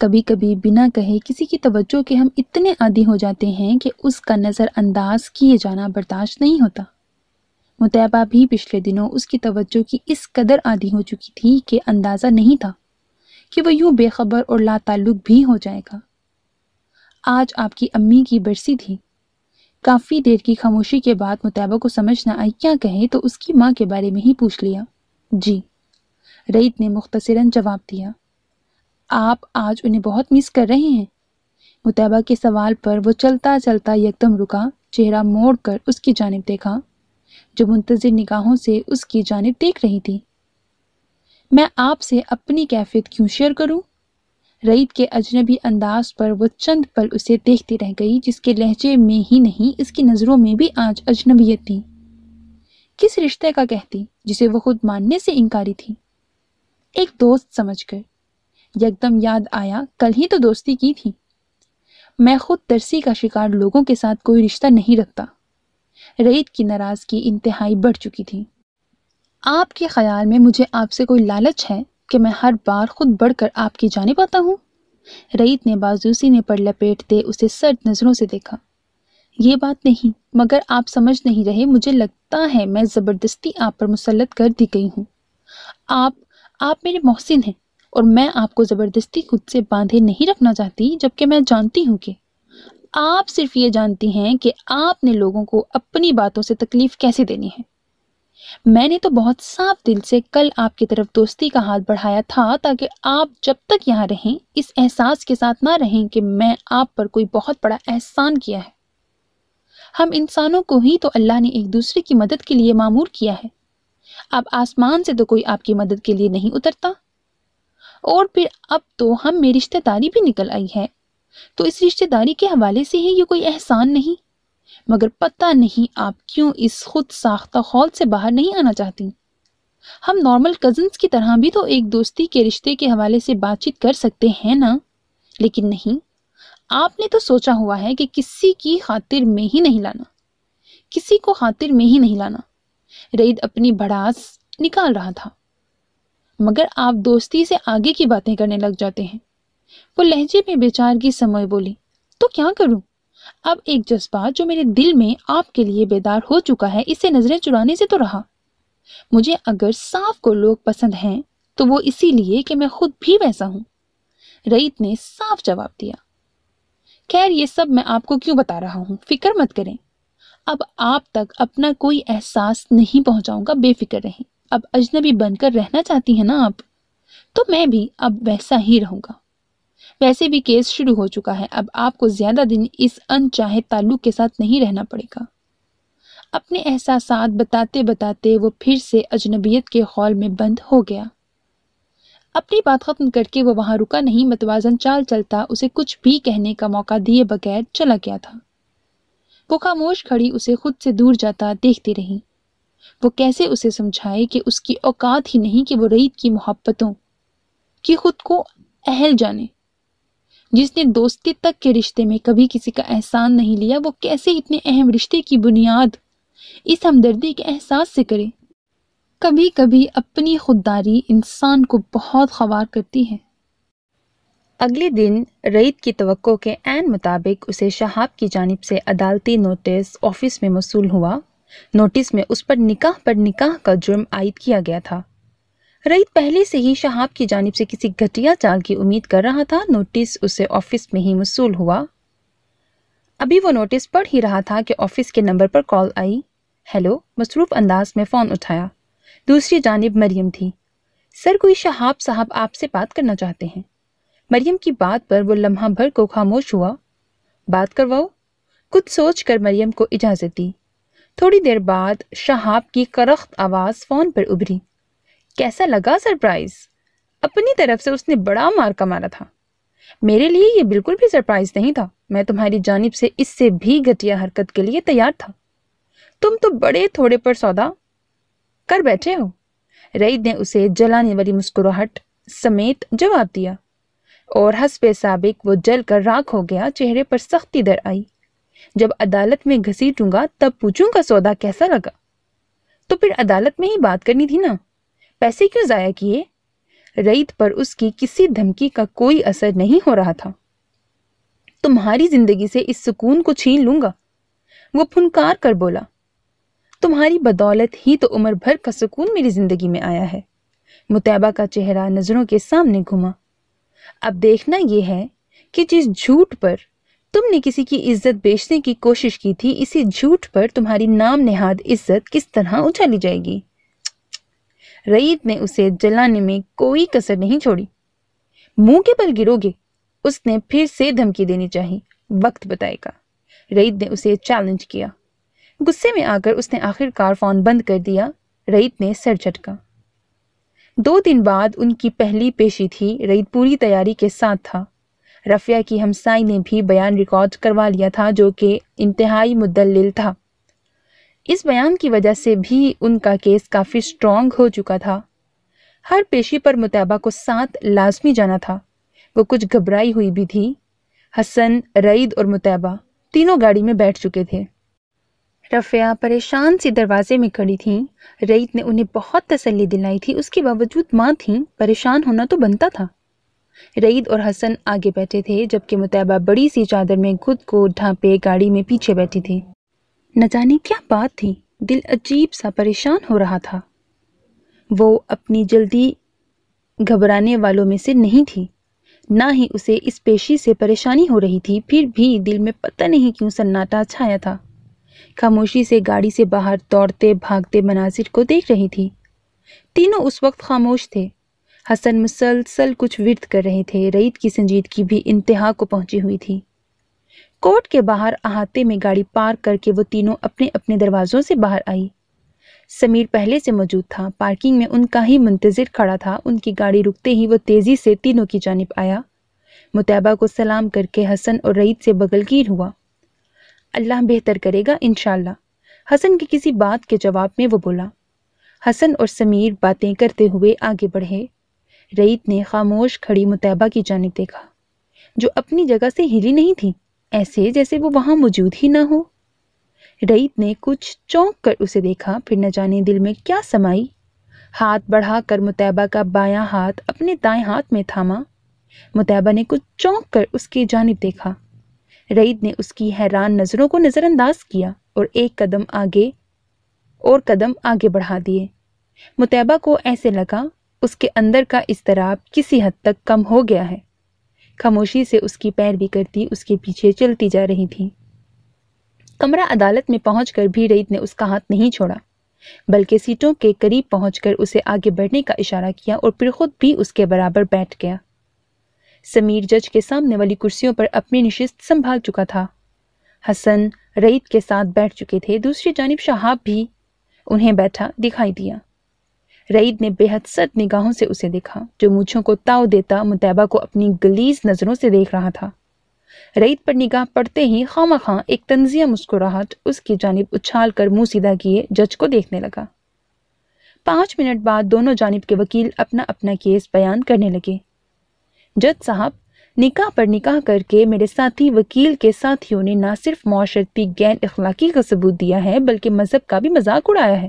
کبھی کبھی بنا کہے کسی کی توجہ کے ہم اتنے عادی ہو جاتے ہیں کہ اس کا نظر انداز کیے جانا برداشت نہیں ہوتا۔ مطیبہ بھی پچھلے دنوں اس کی توجہ کی اس قدر عادی ہو چکی تھی کہ اندازہ نہیں تھا کہ وہ یوں بے خبر اور لا تعلق بھی ہو جائے گا۔ آج آپ کی امی کی برسی تھی۔ کافی دیر کی خاموشی کے بعد مطیبہ کو سمجھ نہ آئی کیا کہے تو اس کی ماں کے بارے میں ہی پوچھ لیا۔ جی، رئیت نے مختصراً جواب دیا۔ آپ آج انہیں بہت مس کر رہے ہیں؟ مطیبہ کے سوال پر وہ چلتا چلتا یکدم رکا، چہرہ موڑ کر اس کی جانب دیکھا جو منتظر نگاہوں سے اس کی جانب دیکھ رہی تھی۔ میں آپ سے اپنی کیفیت کیوں شیئر کروں؟ رئیت کے اجنبی انداز پر وہ چند پل اسے دیکھتی رہ گئی، جس کے لہجے میں ہی نہیں اس کی نظروں میں بھی آج اجنبیت تھی۔ کس رشتے کا کہتی جسے وہ خود ماننے سے انکاری تھی؟ ایک دوست سمجھ کر۔ یکدم یاد آیا کل ہی تو دوستی کی تھی۔ میں خود ترسی کا شکار لوگوں کے ساتھ کوئی رشتہ نہیں رکھتا۔ رئیت کی ناراضگی انتہائی بڑھ چکی تھی۔ آپ کے خیال میں مجھے آپ سے کوئی لالچ ہے کہ میں ہر بار خود بڑھ کر آپ کی جانب آتا ہوں؟ رئیت نے بازو سینے پر لپیٹتے اسے سرد نظروں سے دیکھا۔ یہ بات نہیں، مگر آپ سمجھ نہیں رہے، مجھے لگتا ہے میں زبردستی آپ پر مسلط کر دی گئی ہوں۔ آپ میرے محسن ہیں اور میں آپ کو زبردستی خود سے باندھے نہیں رکھنا چاہتی، جبکہ میں جانتی ہوں کہ آپ صرف یہ جانتی ہیں کہ آپ نے لوگوں کو اپنی باتوں سے تکلیف کیسے دینی ہے۔ میں نے تو بہت صاف دل سے کل آپ کی طرف دوستی کا ہاتھ بڑھایا تھا تاکہ آپ جب تک یہاں رہیں اس احساس کے ساتھ نہ رہیں کہ میں آپ پر کوئی بہت بڑا احسان کیا ہے۔ ہم انسانوں کو ہی تو اللہ نے ایک دوسرے کی مدد کے لیے معمور کیا ہے۔ اب آسمان سے تو کوئی آپ کی مدد کے لیے نہیں اترتا، اور پھر اب تو ہم میں رشتہ داری بھی نکل آئی ہے، تو اس رشتہ داری کے حوالے سے ہی یہ کوئی احسان نہیں۔ مگر پتہ نہیں آپ کیوں اس خود ساختہ خول سے باہر نہیں آنا چاہتی۔ ہم نارمل کزنز کی طرح بھی تو ایک دوستی کے رشتے کے حوالے سے بات چیت کر سکتے ہیں نا، لیکن نہیں، آپ نے تو سوچا ہوا ہے کہ کسی کی خاطر میں ہی نہیں لانا، کسی کو خاطر میں ہی نہیں لانا۔ رئیت اپنی بھڑاس نکال رہا تھا۔ مگر آپ دوستی سے آگے کی باتیں کرنے لگ جاتے ہیں۔ وہ لہجے میں بیچارگی سموئے بولی، تو کیا کروں؟ اب ایک جذبہ جو میرے دل میں آپ کے لیے بیدار ہو چکا ہے، اسے نظریں چرانے سے تو رہا۔ مجھے اگر صاف کو لوگ پسند ہیں تو وہ اسی لیے کہ میں خود بھی ویسا ہوں۔ رئیت نے صاف جواب دیا۔ خیر، یہ سب میں آپ کو کیوں بتا رہا ہوں، فکر مت کریں۔ اب آپ تک اپنا کوئی احساس نہیں پہنچاؤں گا، بے فکر رہیں۔ اب اجنبی بن کر رہنا چاہتی ہیں نا آپ، تو میں بھی اب ویسا ہی رہوں گا۔ ویسے بھی کیس شروع ہو چکا ہے، اب آپ کو زیادہ دن اس انچاہے تعلق کے ساتھ نہیں رہنا پڑے گا۔ اپنے احساسات بتاتے بتاتے وہ پھر سے اجنبیت کے خول میں بند ہو گیا۔ اپنی بات ختم کر کے وہ وہاں رکا نہیں، متوازن چال چلتا اسے کچھ بھی کہنے کا موقع دیے بغیر چلا گیا تھا۔ وہ خاموش کھڑی اسے خود سے دور جاتا دیکھتی رہی۔ وہ کیسے اسے سمجھائے کہ اس کی اوقات ہی نہیں کہ وہ رئیت کی محبتوں کی خود کو اہل جانے۔ جس نے دوستی تک کے رشتے میں کبھی کسی کا احسان نہیں لیا، وہ کیسے اتنے اہم رشتے کی بنیاد اس ہمدردی کے احساس سے کرے؟ کبھی کبھی اپنی خودداری انسان کو بہت خوار کرتی ہے۔ اگلے دن رئیت کی توقع کے عین مطابق اسے شہاب کی جانب سے عدالتی نوٹس آفس میں موصول ہوا۔ نوٹس میں اس پر نکاح کا جرم عائد کیا گیا تھا۔ رئیت پہلے سے ہی شہاب کی جانب سے کسی گھٹیا چال کی امید کر رہا تھا۔ نوٹس اسے آفس میں ہی موصول ہوا۔ ابھی وہ نوٹس پڑھ ہی رہا تھا کہ آفس کے نمبر پر کال آئی۔ ہیلو، مصروف انداز میں فون اٹھایا۔ دوسری جانب مریم تھی۔ سر، کوئی شہاب صاحب آپ سے بات کرنا چاہتے ہیں۔ مریم کی بات پر وہ لمحہ بھر کو خاموش ہوا۔ بات کرواؤ؟ کچھ سوچ کر مریم کو اجازت دی۔ تھوڑی دیر بعد شہاب کی کرخت آواز فون پر ابھری۔ کیسا لگا سرپرائز؟ اپنی طرف سے اس نے بڑا مارکا مارا تھا۔ میرے لیے یہ بالکل بھی سرپرائز نہیں تھا۔ میں تمہاری جانب سے اس سے بھی گھٹیا حرکت کے لیے تیار تھا۔ تم تو بڑے تھوڑے پر سودا کر بیٹھے ہو۔ رئیت نے اسے جلانے والی مسکراہٹ سمیت جواب دیا، اور حسب سابق وہ جل کر راکھ ہو گیا۔ چہرے پر سختی در آئی۔ جب عدالت میں گھسیٹوں گا تب پوچھوں گا سودا کیسا لگا؟ تو پھر عدالت میں ہی بات کرنی تھی نا، پیسے کیوں ضائع کیے؟ رئیت پر اس کی کسی دھمکی کا کوئی اثر نہیں ہو رہا تھا۔ تمہاری زندگی سے اس سکون کو چھین لوں گا، وہ پھنکار کر بولا۔ تمہاری بدولت ہی تو عمر بھر کا سکون میری زندگی میں آیا ہے۔ مطیبہ کا چہرہ نظروں کے سامنے گھما۔ اب دیکھنا یہ ہے کہ جس جھوٹ پر تم نے کسی کی عزت بیچنے کی کوشش کی تھی، اسی جھوٹ پر تمہاری نام نہاد عزت کس طرح اچھالی جائے گی؟ رئیت نے اسے جلانے میں کوئی کسر نہیں چھوڑی۔ منہ کے بل گرو گے؟ اس نے پھر سے دھمکی دینی چاہی۔ وقت بتائے گا، رئیت نے اسے چیلنج کیا۔ غصے میں آ کر اس نے آخر کار فون بند کر دیا۔ رئیت نے سر جھٹکا۔ 2 دن بعد ان کی پہلی پیشی تھی۔ رئیت پوری تیاری کے ساتھ تھا۔ رفیہ کی ہمسائی نے بھی بیان ریکارڈ کروا لیا تھا جو کہ انتہائی مدلل تھا۔ اس بیان کی وجہ سے بھی ان کا کیس کافی سٹرونگ ہو چکا تھا۔ ہر پیشی پر متعبہ کو ساتھ لازمی جانا تھا۔ وہ کچھ گھبرائی ہوئی بھی تھی۔ حسن، رئیت اور متعبہ تینوں گاڑی میں بیٹھ چکے تھے۔ رفیہ پریشان سی دروازے میں کھڑی تھیں۔ رئیت نے انہیں بہت تسلی دلائی تھی، اس کے باوجود ماں تھیں، پریشان ہونا تو بنتا تھا۔ رئیت اور حسن آگے بیٹھے تھے جبکہ متعبہ بڑی سی چادر میں خود کو ڈھانپے گاڑی میں پیچھے بیٹھی تھی۔ نہ جانے کیا بات تھی، دل عجیب سا پریشان ہو رہا تھا۔ وہ اپنی جلدی گھبرانے والوں میں سے نہیں تھی، نہ ہی اسے اس پیشی سے پریشانی ہو رہی تھی، پھر بھی دل میں پتہ نہیں کیوں سناٹا چھایا تھا۔ خاموشی سے گاڑی سے باہر دوڑتے بھاگتے مناظر کو دیکھ رہی تھی۔ تینوں اس وقت خاموش تھے۔ حسن مسلسل کچھ ورد کر رہے تھے۔ رئیت کی سنجیدگی بھی انتہا کو پہنچی ہوئی تھی۔ کورٹ کے باہر احاطے میں گاڑی پارک کر کے وہ تینوں اپنے اپنے دروازوں سے باہر آئی۔ سمیر پہلے سے موجود تھا، پارکنگ میں ان کا ہی منتظر کھڑا تھا۔ ان کی گاڑی رکتے ہی وہ تیزی سے تینوں کی جانب آیا۔ متعبہ کو سلام کر کے حسن اور رئیت سے بغل گیر ہوا۔ اللہ بہتر کرے گا انشاءاللہ، حسن کی کسی بات کے جواب میں وہ بولا۔ حسن اور سمیر باتیں کرتے ہوئے آگے بڑھے۔ رئیت نے خاموش کھڑی متعبہ کی جانب دیکھا جو اپنی جگہ سے ہلی نہیں تھی، ایسے جیسے وہ وہاں موجود ہی نہ ہو۔ رئیت نے کچھ چونک کر اسے دیکھا، پھر نہ جانے دل میں کیا سمائی، ہاتھ بڑھا کر متعبہ کا بایاں ہاتھ اپنے دائیں ہاتھ میں تھاما۔ متعبہ نے کچھ چونک کر اس کی جانب دیکھا۔ رئیت نے اس کی حیران نظروں کو نظر انداز کیا اور ایک قدم آگے بڑھا دیے۔ متعبہ کو ایسے لگا اس کے اندر کا اضطراب کسی حد تک کم ہو گیا ہے۔ خاموشی سے اس کی پیروی کرتی اس کے پیچھے چلتی جا رہی تھی۔ کمرہ عدالت میں پہنچ کر بھی رئیت نے اس کا ہاتھ نہیں چھوڑا، بلکہ سیٹوں کے قریب پہنچ کر اسے آگے بڑھنے کا اشارہ کیا اور پھر خود بھی اس کے برابر بیٹھ گیا۔ سمیر جج کے سامنے والی کرسیوں پر اپنی نشست سنبھال چکا تھا۔ حسن رئیت کے ساتھ بیٹھ چکے تھے، دوسری جانب شہاب بھی انہیں بیٹھا دکھائی دیا۔ رئیت نے بے حد سرد نگاہوں سے اسے دیکھا جو مونچھوں کو تاؤ دیتا متعبہ کو اپنی غلیظ نظروں سے دیکھ رہا تھا۔ رئیت پر نگاہ پڑتے ہی خواہ ایک طنزیہ مسکراہٹ اس کی جانب اچھال کر منہ سیدھا کیے جج کو دیکھنے لگا۔ 5 منٹ بعد دونوں جانب کے وکیل اپنا اپنا کیس بیان کرنے لگے۔ جج صاحب، نکاح پر نکاح کر کے میرے ساتھی وکیل کے ساتھیوں نے نہ صرف معاشرتی غیر اخلاقی کا ثبوت دیا ہے بلکہ مذہب کا بھی مذاق اڑایا ہے۔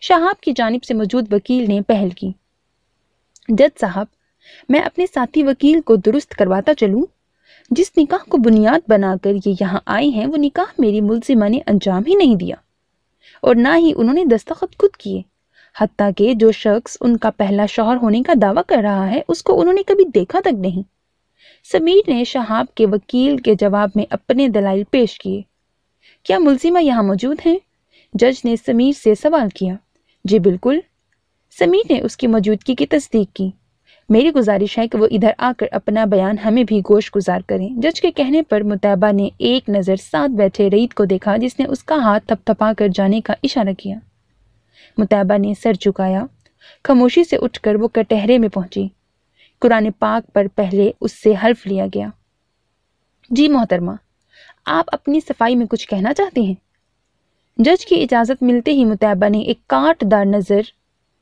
شہاب کی جانب سے موجود وکیل نے پہل کی۔ جج صاحب، میں اپنے ساتھی وکیل کو درست کرواتا چلوں؟ جس نکاح کو بنیاد بنا کر یہ یہاں آئے ہیں وہ نکاح میری ملزمہ نے انجام ہی نہیں دیا اور نہ ہی انہوں نے دستخط خود کیے، حتیٰ کہ جو شخص ان کا پہلا شوہر ہونے کا دعویٰ کر رہا ہے اس کو انہوں نے کبھی دیکھا تک نہیں۔ سمیر نے شہاب کے وکیل کے جواب میں اپنے دلائل پیش کیے۔ کیا ملزمہ یہاں موجود ہیں؟ جج نے سمیر سے سوال کیا۔ جی بالکل۔ سمیر نے اس کی موجودگی کی تصدیق کی۔ میری گزارش ہے کہ وہ ادھر آ کر اپنا بیان ہمیں بھی گوش گزار کریں۔ جج کے کہنے پر متعبہ نے ایک نظر ساتھ بیٹھے رئیت کو دیکھا جس نے اس کا ہاتھ تھپ تھپا کر جانے کا اشارہ کیا۔ متعبہ نے سر جھکایا۔ خاموشی سے اٹھ کر وہ کٹہرے میں پہنچی۔ قرآن پاک پر پہلے اس سے حلف لیا گیا۔ جی محترمہ، آپ اپنی صفائی میں کچھ کہنا چاہتے ہیں؟ جج کی اجازت ملتے ہی متعبہ نے ایک کاٹ دار نظر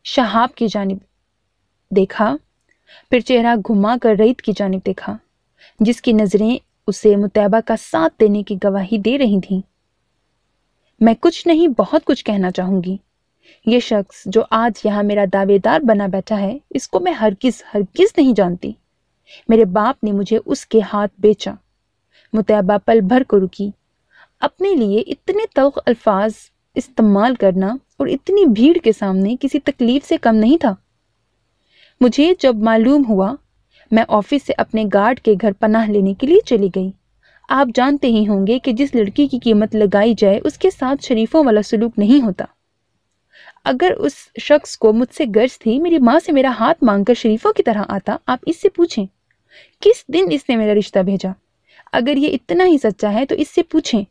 شہاب کی جانب دیکھا، پھر چہرہ گھما کر رئیت کی جانب دیکھا جس کی نظریں اسے متعبہ کا ساتھ دینے کی گواہی دے رہی تھیں۔ میں کچھ نہیں بہت کچھ کہنا چاہوں گی۔ یہ شخص جو آج یہاں میرا دعوے دار بنا بیٹھا ہے اس کو میں ہرگز نہیں جانتی۔ میرے باپ نے مجھے اس کے ہاتھ بیچا۔ متعبہ پل بھر کو رکی۔ اپنے لیے اتنے تلخ الفاظ استعمال کرنا اور اتنی بھیڑ کے سامنے کسی تکلیف سے کم نہیں تھا۔ مجھے جب معلوم ہوا میں آفس سے اپنے گارڈ کے گھر پناہ لینے کے لیے چلی گئی۔ آپ جانتے ہی ہوں گے کہ جس لڑکی کی قیمت لگائی جائے اس کے ساتھ شریفوں والا سلوک نہیں ہوتا۔ اگر اس شخص کو مجھ سے غرض تھی، میری ماں سے میرا ہاتھ مانگ کر شریفوں کی طرح آتا۔ آپ اس سے پوچھیں کس دن اس نے میرا رشتہ بھیجا۔ اگر یہ اتنا ہی سچا ہے تو اس سے پوچھیں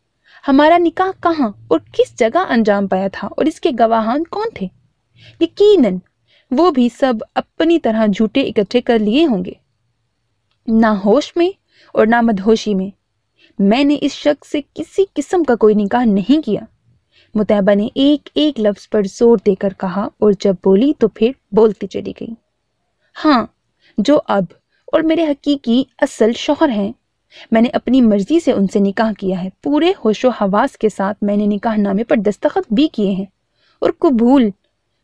ہمارا نکاح کہاں اور کس جگہ انجام پایا تھا اور اس کے گواہان کون تھے۔ یقیناً وہ بھی سب اپنی طرح جھوٹے اکٹھے کر لیے ہوں گے، نہ ہوش میں اور نہ مدہوشی میں۔ میں نے اس شخص سے کسی قسم کا کوئی نکاح نہیں کیا۔ مطیبہ نے ایک ایک لفظ پر زور دے کر کہا اور جب بولی تو پھر بولتی چلی گئی۔ ہاں، جو اب اور میرے حقیقی اصل شوہر ہیں، میں نے اپنی مرضی سے ان سے نکاح کیا ہے۔ پورے ہوش و حواس کے ساتھ میں نے نکاح نامے پر دستخط بھی کیے ہیں اور قبول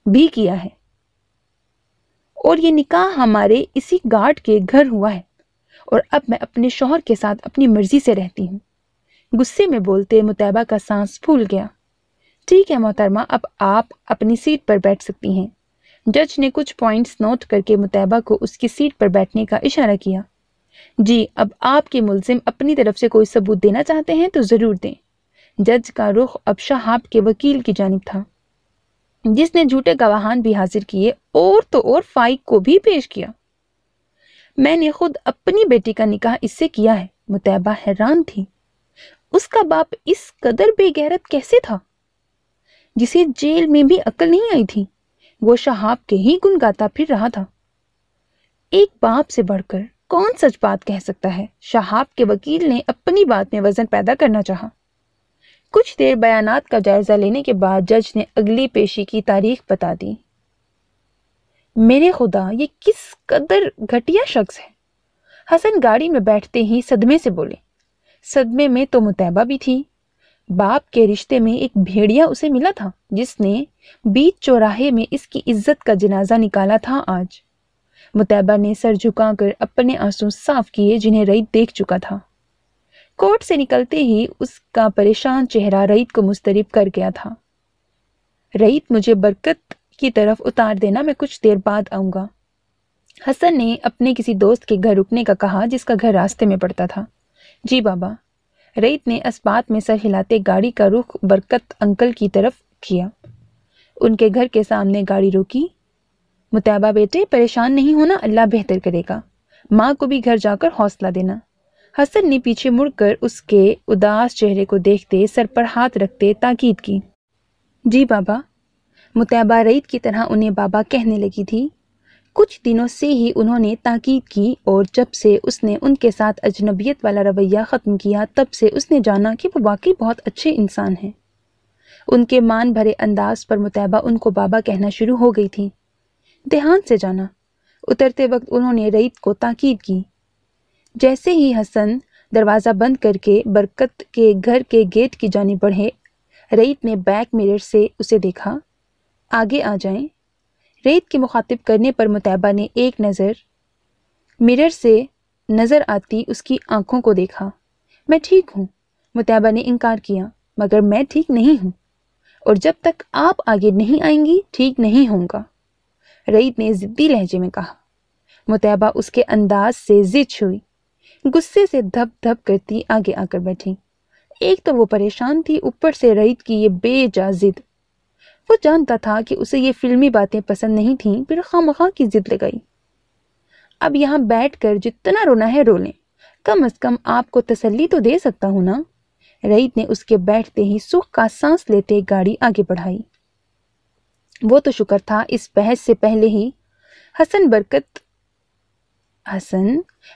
بھی کیا ہے، اور یہ نکاح ہمارے اسی گارڈ کے گھر ہوا ہے، اور اب میں اپنے شوہر کے ساتھ اپنی مرضی سے رہتی ہوں۔ غصے میں بولتے مطیبہ کا سانس پھول گیا۔ ٹھیک ہے محترمہ، اب آپ اپنی سیٹ پر بیٹھ سکتی ہیں۔ جج نے کچھ پوائنٹس نوٹ کر کے مطیبہ کو اس کی سیٹ پر بیٹھنے کا اشارہ کیا۔ جی، اب آپ کے ملزم اپنی طرف سے کوئی ثبوت دینا چاہتے ہیں تو ضرور دیں۔ جج کا رخ اب شہاب کے وکیل کی جانب تھا، جس نے جھوٹے گواہان بھی حاضر کیے اور تو اور فائق کو بھی پیش کیا۔ میں نے خود اپنی بیٹی کا نکاح اس سے کیا ہے۔ مطیبہ حیران تھی۔ اس کا باپ اس قدر بے غیرت کیسے تھا، جسے جیل میں بھی عقل نہیں آئی تھی؟ وہ شہاب کے ہی گن گاتا پھر رہا تھا۔ ایک باپ سے بڑھ کر کون سچ بات کہہ سکتا ہے؟ شہاب کے وکیل نے اپنی بات میں وزن پیدا کرنا چاہا۔ کچھ دیر بیانات کا جائزہ لینے کے بعد جج نے اگلی پیشی کی تاریخ بتا دی۔ میرے خدا، یہ کس قدر گھٹیا شخص ہے! حسن گاڑی میں بیٹھتے ہی صدمے سے بولے۔ صدمے میں تو مطیبہ بھی تھی۔ باپ کے رشتے میں ایک بھیڑیا اسے ملا تھا جس نے بیچ چوراہے میں اس کی عزت کا جنازہ نکالا تھا آج۔ مطیبہ نے سر جھکا کر اپنے آنسو صاف کیے جنہیں رئیت دیکھ چکا تھا۔ کورٹ سے نکلتے ہی اس کا پریشان چہرہ رئیت کو مضطرب کر گیا تھا۔ رئیت، مجھے برکت کی طرف اتار دینا، میں کچھ دیر بعد آؤں گا۔ حسن نے اپنے کسی دوست کے گھر رکنے کا کہا جس کا گھر راستے میں پڑتا تھا۔ جی بابا۔ رئیت نے اس بات میں سر ہلاتے گاڑی کا رخ برکت انکل کی طرف کیا۔ ان کے گھر کے سامنے گاڑی روکی۔ مطیبہ بیٹے، پریشان نہیں ہونا، اللہ بہتر کرے گا۔ ماں کو بھی گھر جا کر حوصلہ دینا۔ حسن نے پیچھے مڑ کر اس کے اداس چہرے کو دیکھتے سر پر ہاتھ رکھتے تاکید کی۔ جی بابا۔ مطیبہ رئیت کی طرح انہیں بابا کہنے لگی تھی۔ کچھ دنوں سے ہی انہوں نے تاکید کی، اور جب سے اس نے ان کے ساتھ اجنبیت والا رویہ ختم کیا تب سے اس نے جانا کہ وہ واقعی بہت اچھے انسان ہیں۔ ان کے مان بھرے انداز پر مطیبہ ان کو بابا کہنا شروع ہو گئی تھی۔ دھیان سے جانا۔ اترتے وقت انہوں نے رئیت کو تاکید کی۔ جیسے ہی حسن دروازہ بند کر کے برکت کے گھر کے گیٹ کی جانب بڑھے، رئیت نے بیک مرر سے اسے دیکھا۔ آگے آ جائیں۔ رئیت کے مخاطب کرنے پر مطیبہ نے ایک نظر مرر سے نظر آتی اس کی آنکھوں کو دیکھا۔ میں ٹھیک ہوں، مطیبہ نے انکار کیا، مگر میں ٹھیک نہیں ہوں، اور جب تک آپ آگے نہیں آئیں گی ٹھیک نہیں ہوں گا، رئیت نے ضدی لہجے میں کہا۔ مطیبہ اس کے انداز سے زچ ہوئی، غصے سے دھپ دھپ کرتی آگے آ کر بیٹھی۔ ایک تو وہ پریشان تھی، اوپر سے رئیت کی یہ بے جا ضد۔ وہ جانتا تھا کہ اسے یہ فلمی باتیں پسند نہیں تھیں، پھر خواہ کی ضد لگائی۔ اب یہاں بیٹھ کر جتنا رونا ہے رو لیں، کم از کم آپ کو تسلی تو دے سکتا ہوں نا۔ رئیت نے اس کے بیٹھتے ہی سکھ کا سانس لیتے گاڑی آگے بڑھائی۔ وہ تو شکر تھا اس بحث سے پہلے ہی حسن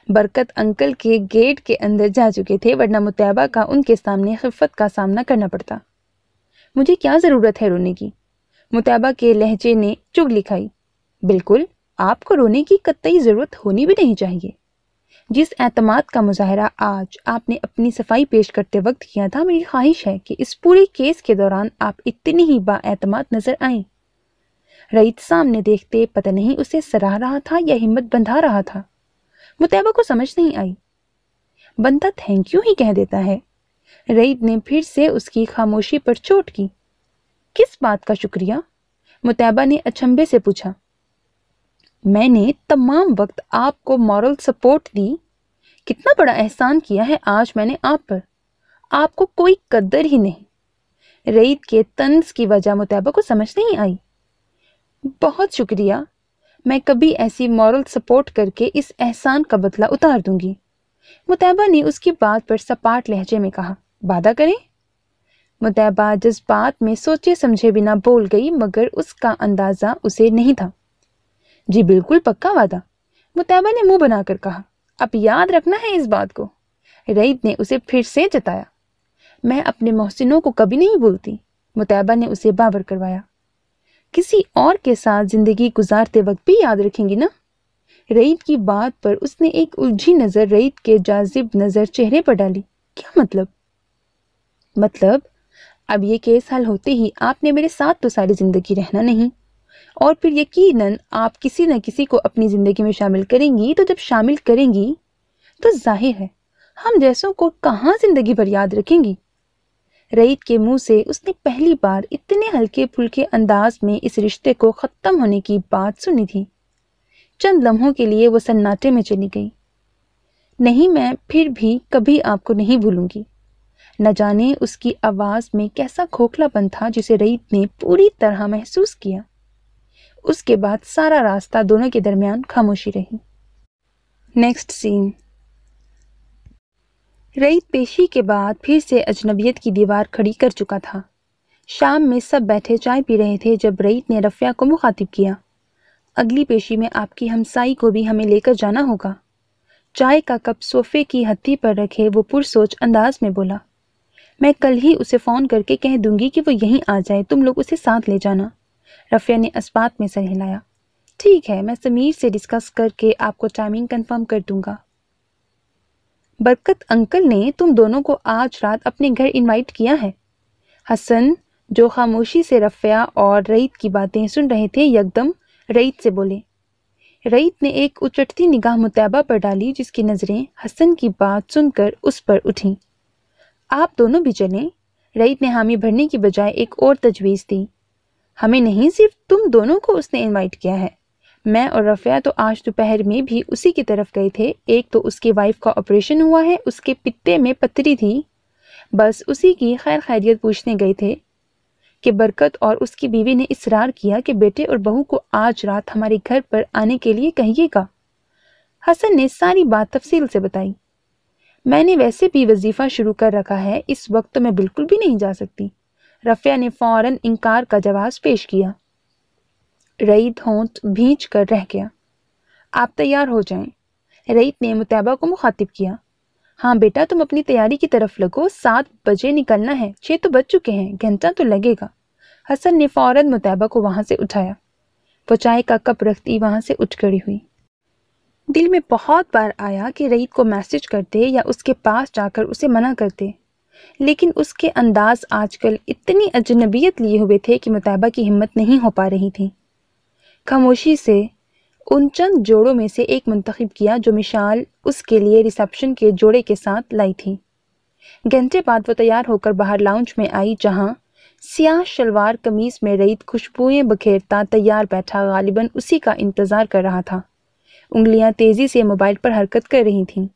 برکت انکل کے گیٹ کے اندر جا چکے تھے، ورنہ مطیبہ کا ان کے سامنے خفت کا سامنا کرنا پڑتا۔ مجھے کیا ضرورت ہے رونے کی؟ مطیبہ کے لہجے نے چغلی کھائی۔ بالکل، آپ کو رونے کی قطعی ضرورت ہونی بھی نہیں چاہیے۔ جس اعتماد کا مظاہرہ آج آپ نے اپنی صفائی پیش کرتے وقت کیا تھا، میری خواہش ہے کہ اس پورے کیس کے دوران آپ اتنی ہی با اعتماد نظر آئیں۔ رئیت سامنے دیکھتے پتہ نہیں اسے سراہ رہا تھا یا ہمت بندھا رہا تھا۔ مطیبہ کو سمجھ نہیں آئی۔ بندہ تھینک یو ہی کہہ دیتا ہے۔ رئیت نے پھر سے اس کی خاموشی پر چوٹ کی۔ کس بات کا شکریہ؟ مطیبہ نے اچنبھے سے پوچھا۔ میں نے تمام وقت آپ کو مورل سپورٹ دی کتنا بڑا احسان کیا ہے آج میں نے آپ پر، آپ کو کوئی قدر ہی نہیں۔ رعیت کے طنز کی وجہ مطیبہ کو سمجھ نہیں آئی۔ بہت شکریہ، میں کبھی ایسی مورل سپورٹ کر کے اس احسان کا بدلہ اتار دوں گی۔ مطیبہ نے اس کی بات پر سپاٹ لہجے میں کہا، وعدہ کریں؟ مطیبہ جذبات میں سوچے سمجھے بنا بول گئی، مگر اس کا اندازہ اسے نہیں تھا۔ جی بالکل پکا وعدہ، مطیبہ نے منہ بنا کر کہا۔ اب یاد رکھنا ہے اس بات کو۔ رعیت نے اسے پھر سے جتایا۔ میں اپنے محسنوں کو کبھی نہیں بھولتی، مطیبہ نے اسے باور کروایا۔ کسی اور کے ساتھ زندگی گزارتے وقت بھی یاد رکھیں گی نا؟ رعیت کی بات پر اس نے ایک الجھی نظر رعیت کے جاذب نظر چہرے پر ڈالی۔ کیا مطلب؟ مطلب اب یہ کیس حل ہوتے ہی آپ نے میرے ساتھ تو ساری زندگی رہنا نہیں، اور پھر یقیناً آپ کسی نہ کسی کو اپنی زندگی میں شامل کریں گی، تو جب شامل کریں گی تو ظاہر ہے ہم جیسوں کو کہاں زندگی بھر یاد رکھیں گی۔ رعیت کے منہ سے اس نے پہلی بار اتنے ہلکے پھلکے انداز میں اس رشتے کو ختم ہونے کی بات سنی تھی۔ چند لمحوں کے لیے وہ سناٹے میں چلی گئی۔ نہیں، میں پھر بھی کبھی آپ کو نہیں بھولوں گی۔ نہ جانے اس کی آواز میں کیسا کھوکھلا پن تھا جسے رعیت نے پوری طرح محسوس کیا۔ اس کے بعد سارا راستہ دونوں کے درمیان خاموشی رہی۔ نیکسٹ سین۔ رعیت پیشی کے بعد پھر سے اجنبیت کی دیوار کھڑی کر چکا تھا۔ شام میں سب بیٹھے چائے پی رہے تھے جب رعیت نے رفیہ کو مخاطب کیا۔ اگلی پیشی میں آپ کی ہمسائی کو بھی ہمیں لے کر جانا ہوگا۔ چائے کا کپ صوفے کی ہتھی پر رکھے وہ پرسوچ انداز میں بولا، میں کل ہی اسے فون کر کے کہہ دوں گی کہ وہ یہیں آ جائے، تم لوگ اسے ساتھ لے جانا۔ رفیہ نے اسبات میں سر ہلایا۔ ٹھیک ہے، میں سمیر سے ڈسکس کر کے آپ کو ٹائمنگ کنفرم کر دوں گا۔ برکت انکل نے تم دونوں کو آج رات اپنے گھر انوائٹ کیا ہے۔ حسن، جو خاموشی سے رفیہ اور رعیت کی باتیں سن رہے تھے، یکدم رعیت سے بولے۔ رعیت نے ایک اچٹتی نگاہ مطیبہ پر ڈالی، جس کی نظریں حسن کی بات سن کر اس پر اٹھیں۔ آپ دونوں بھی چلیں؟ رعیت نے حامی بھرنے کی بجائے ایک اور تجویز دی۔ ہمیں نہیں، صرف تم دونوں کو اس نے انوائٹ کیا ہے۔ میں اور رفیہ تو آج دوپہر میں بھی اسی کی طرف گئے تھے۔ ایک تو اس کی وائف کا آپریشن ہوا ہے، اس کے پتے میں پتھری تھی، بس اسی کی خیر خیریت پوچھنے گئے تھے کہ برکت اور اس کی بیوی نے اصرار کیا کہ بیٹے اور بہو کو آج رات ہمارے گھر پر آنے کے لیے کہیے گا۔ حسن نے ساری بات تفصیل سے بتائی۔ میں نے ویسے بھی وظیفہ شروع کر رکھا ہے، اس وقت تو میں بالکل بھی نہیں جا سکتی۔ رفیہ نے فوراً انکار کا جواز پیش کیا۔ رعیت ہونٹ بھینچ کر رہ گیا۔ آپ تیار ہو جائیں، رعیت نے مطیبہ کو مخاطب کیا۔ ہاں بیٹا، تم اپنی تیاری کی طرف لگو، 7 بجے نکلنا ہے، 6 تو بج چکے ہیں، گھنٹہ تو لگے گا۔ حسن نے فوراً مطیبہ کو وہاں سے اٹھایا۔ وہ چائے کا کپ رکھتی وہاں سے اٹھ کھڑی ہوئی۔ دل میں بہت بار آیا کہ رعیت کو میسج کرتے یا اس کے پاس جا کر اسے منع کرتے، لیکن اس کے انداز آج کل اتنی اجنبیت لیے ہوئے تھے کہ مطیبہ کی ہمت نہیں ہو پا رہی تھی۔ خاموشی سے ان چند جوڑوں میں سے ایک منتخب کیا جو مشال اس کے لیے ریسیپشن کے جوڑے کے ساتھ لائی تھی۔ گھنٹے بعد وہ تیار ہو کر باہر لاؤنج میں آئی، جہاں سیاہ شلوار قمیص میں رعیت خوشبوئیں بکھیرتا تیار بیٹھا غالباً اسی کا انتظار کر رہا تھا۔ انگلیاں تیزی سے موبائل پر حرکت کر رہی تھیں۔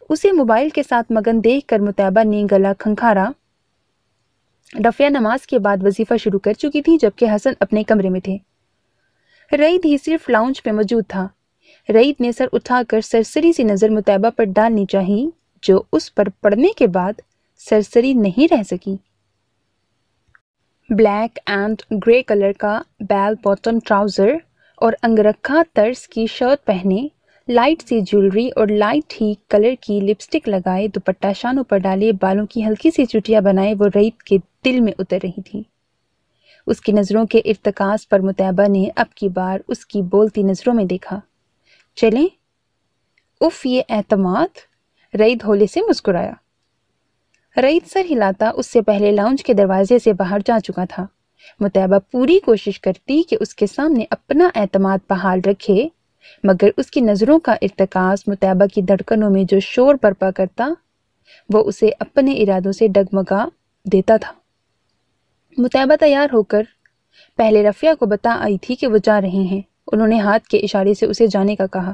اسے موبائل کے ساتھ مگن دیکھ کر مطیبہ نے گلا کھنکھارا۔ رفیہ نماز کے بعد وظیفہ شروع کر چکی تھی، جبکہ حسن اپنے کمرے میں تھے۔ رعیت ہی صرف لاؤنج میں موجود تھا۔ رعیت نے سر اٹھا کر سرسری سی نظر مطیبہ پر ڈالنی چاہی، جو اس پر پڑنے کے بعد سرسری نہیں رہ سکی۔ بلیک اینڈ گرے کلر کا بیل باٹم ٹراؤزر اور انگرکھا طرز کی شرٹ پہنے، لائٹ سی جیولری اور لائٹ ہی کلر کی لپسٹک لگائے، دوپٹہ شانوں پر ڈالے، بالوں کی ہلکی سی چٹیاں بنائے، وہ رعیت کے دل میں اتر رہی تھی۔ اس کی نظروں کے ارتکاز پر مطیبہ نے اب کی بار اس کی بولتی نظروں میں دیکھا۔ چلیں؟ اف یہ اعتماد! رعیت ہولے سے مسکرایا۔ رعیت سر ہلاتا اس سے پہلے لاؤنج کے دروازے سے باہر جا چکا تھا۔ مطیبہ پوری کوشش کرتی کہ اس کے سامنے اپنا اعتماد بحال رکھے، مگر اس کی نظروں کا ارتکاز مطیبہ کی دھڑکنوں میں جو شور برپا کرتا، وہ اسے اپنے ارادوں سے ڈگمگا دیتا تھا۔ مطیبہ تیار ہو کر پہلے رفیہ کو بتا آئی تھی کہ وہ جا رہے ہیں۔ انہوں نے ہاتھ کے اشارے سے اسے جانے کا کہا۔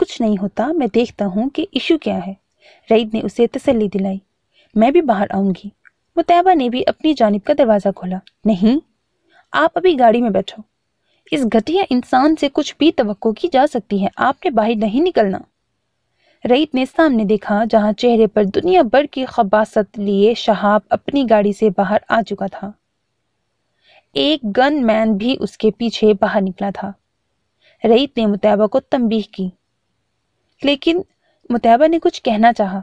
کچھ نہیں ہوتا، میں دیکھتا ہوں کہ ایشو کیا ہے۔ رعید نے اسے تسلی دلائی۔ میں بھی باہر آؤں گی۔ مطیبہ نے بھی اپنی جانب کا دروازہ کھولا۔ نہیں، آپ ابھی گاڑی میں بیٹھو، اس گھٹیا انسان سے کچھ بھی توقع کی جا سکتی ہے، آپ نے باہر نہیں نکلنا۔ رعید نے سامنے دیکھا جہاں چہرے پر دنیا بھر کی خباثت لیے شہاب اپنی گاڑی سے باہر آ چکا تھا۔ ایک گن مین بھی اس کے پیچھے باہر نکلا تھا۔ رعید نے مطیبہ کو تنبیہ کی، لیکن مطیبہ نے کچھ کہنا چاہا۔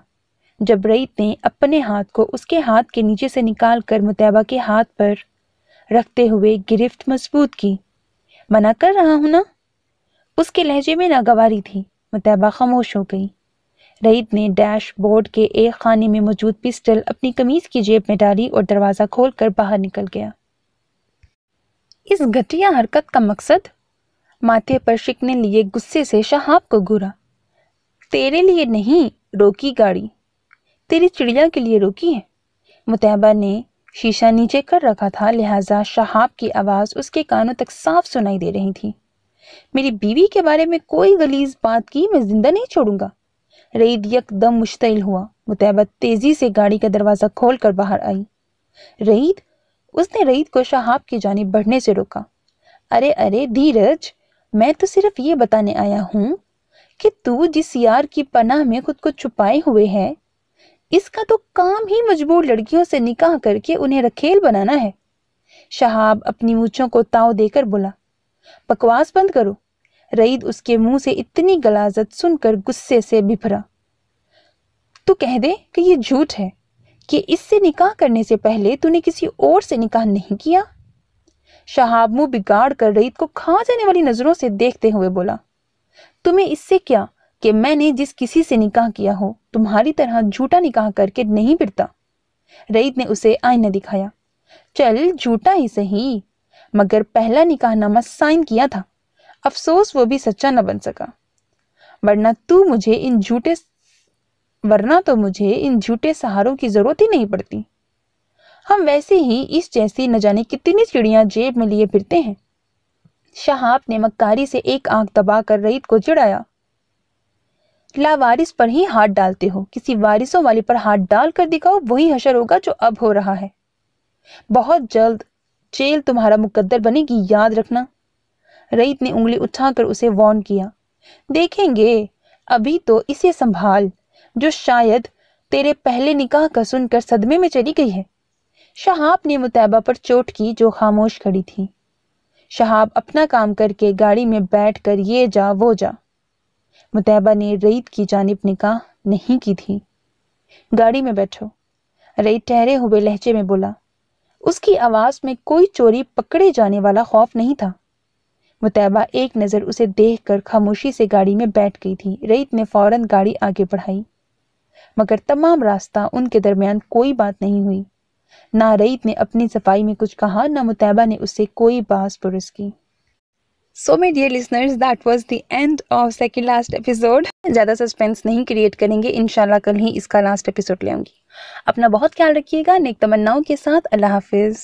جب رعید نے اپنے ہاتھ کو اس کے ہاتھ کے نیچے سے نکال کر مطیبہ کے ہاتھ پر رکھتے ہوئے گرفت مضبوط کی۔ منع کر رہا ہوں نا؟ اس کے لہجے میں ناگواری تھی۔ مطیبہ خاموش ہو گئی۔ رعید نے ڈیش بورڈ کے ایک خانے میں موجود پسٹل اپنی قمیض کی جیب میں ڈالی اور دروازہ کھول کر باہر نکل گیا۔ اس گھٹیا حرکت کا مقصد؟ ماتھے پر شکنیں لیے غصے سے شہاب کو گھورا۔ تیرے لیے نہیں روکی گاڑی، تیری چڑیا کے لیے روکی ہے۔ مطیبہ نے شیشہ نیچے کر رکھا تھا، لہٰذا شہاب کی آواز اس کے کانوں تک صاف سنائی دے رہی تھی۔ میری بیوی کے بارے میں کوئی غلیظ بات کی میں زندہ نہیں چھوڑوں گا۔ رعید یک دم مشتعل ہوا۔ مطیبہ تیزی سے گاڑی کا دروازہ کھول کر باہر آئی۔ رعید، اس نے رعید کو شہاب کی جانب بڑھنے سے روکا۔ ارے دھیرج، میں تو صرف یہ بتانے آیا ہوں کہ تو جس یار کی پناہ میں خود کو چھپائے ہوئے ہے، اس کا تو کام ہی مجبور لڑکیوں سے نکاح کر کے انہیں رکھیل بنانا ہے۔ شہاب اپنی مونچھوں کو تاؤ دے کر بولا۔ بکواس بند کرو۔ رعید اس کے منہ سے اتنی غلاظت سن کر غصے سے بھرا۔ تو کہہ دے کہ یہ جھوٹ ہے کہ اس سے نکاح کرنے سے پہلے تو نے کسی اور سے نکاح نہیں کیا۔ شہاب منہ بگاڑ کر رعید کو کھا جانے والی نظروں سے دیکھتے ہوئے بولا۔ تمہیں اس سے کیا کہ میں نے جس کسی سے نکاح کیا ہو، تمہاری طرح جھوٹا نکاح کر کے نہیں پھرتا۔ رعید نے اسے آئینہ دکھایا۔ چل جھوٹا ہی صحیح، مگر پہلا نکاح نامہ سائن کیا تھا، افسوس وہ بھی سچا نہ بن سکا، ورنہ تو مجھے ان جھوٹے سہاروں کی ضرورت ہی نہیں پڑتی۔ ہم ویسے ہی اس جیسی نہ جانے کتنی چڑیاں جیب میں لیے پھرتے ہیں۔ شہاب نے مکاری سے ایک آنکھ دبا کر رعید کو چڑھایا۔ لاوارث پر ہی ہاتھ ڈالتے ہو، کسی وارثوں والے پر ہاتھ ڈال کر دکھاؤ، وہی حشر ہوگا جو اب ہو رہا ہے۔ بہت جلد جیل تمہارا مقدر بنے گی، یاد رکھنا۔ رعید نے انگلی اٹھا کر اسے وارن کیا۔ دیکھیں گے، ابھی تو اسے سنبھال، جو شاید تیرے پہلے نکاح کا سن کر صدمے میں چلی گئی ہے۔ شہاب نے مطیبہ پر چوٹ کی جو خاموش کھڑی تھی۔ شہاب اپنا کام کر کے گاڑی میں بیٹھ کر یہ جا وہ جا۔ مطیبہ نے رعید کی جانب نکاح نہیں کی تھی۔ گاڑی میں بیٹھو، رعید ٹھہرے ہوئے لہجے میں بولا۔ اس کی آواز میں کوئی چوری پکڑے جانے والا خوف نہیں تھا۔ مطیبہ ایک نظر اسے دیکھ کر خاموشی سے گاڑی میں بیٹھ گئی تھی۔ رعید نے فوراً گاڑی آگے بڑھائی، مگر تمام راستہ ان کے درمیان کوئی بات نہیں ہوئی۔ نہ رعید نے اپنی صفائی میں کچھ کہا، نہ مطیبہ نے اس سے کوئی باز پرس کی۔ So my dear listeners, that was the end of second last episode. زیادہ سسپینس نہیں کریٹ کریں گے، انشاءاللہ کل ہی اس کا لاسٹ ایپیسوڈ لے آؤں گی۔ اپنا بہت خیال رکھیے گا، نیک تمناؤں کے ساتھ۔ اللہ حافظ۔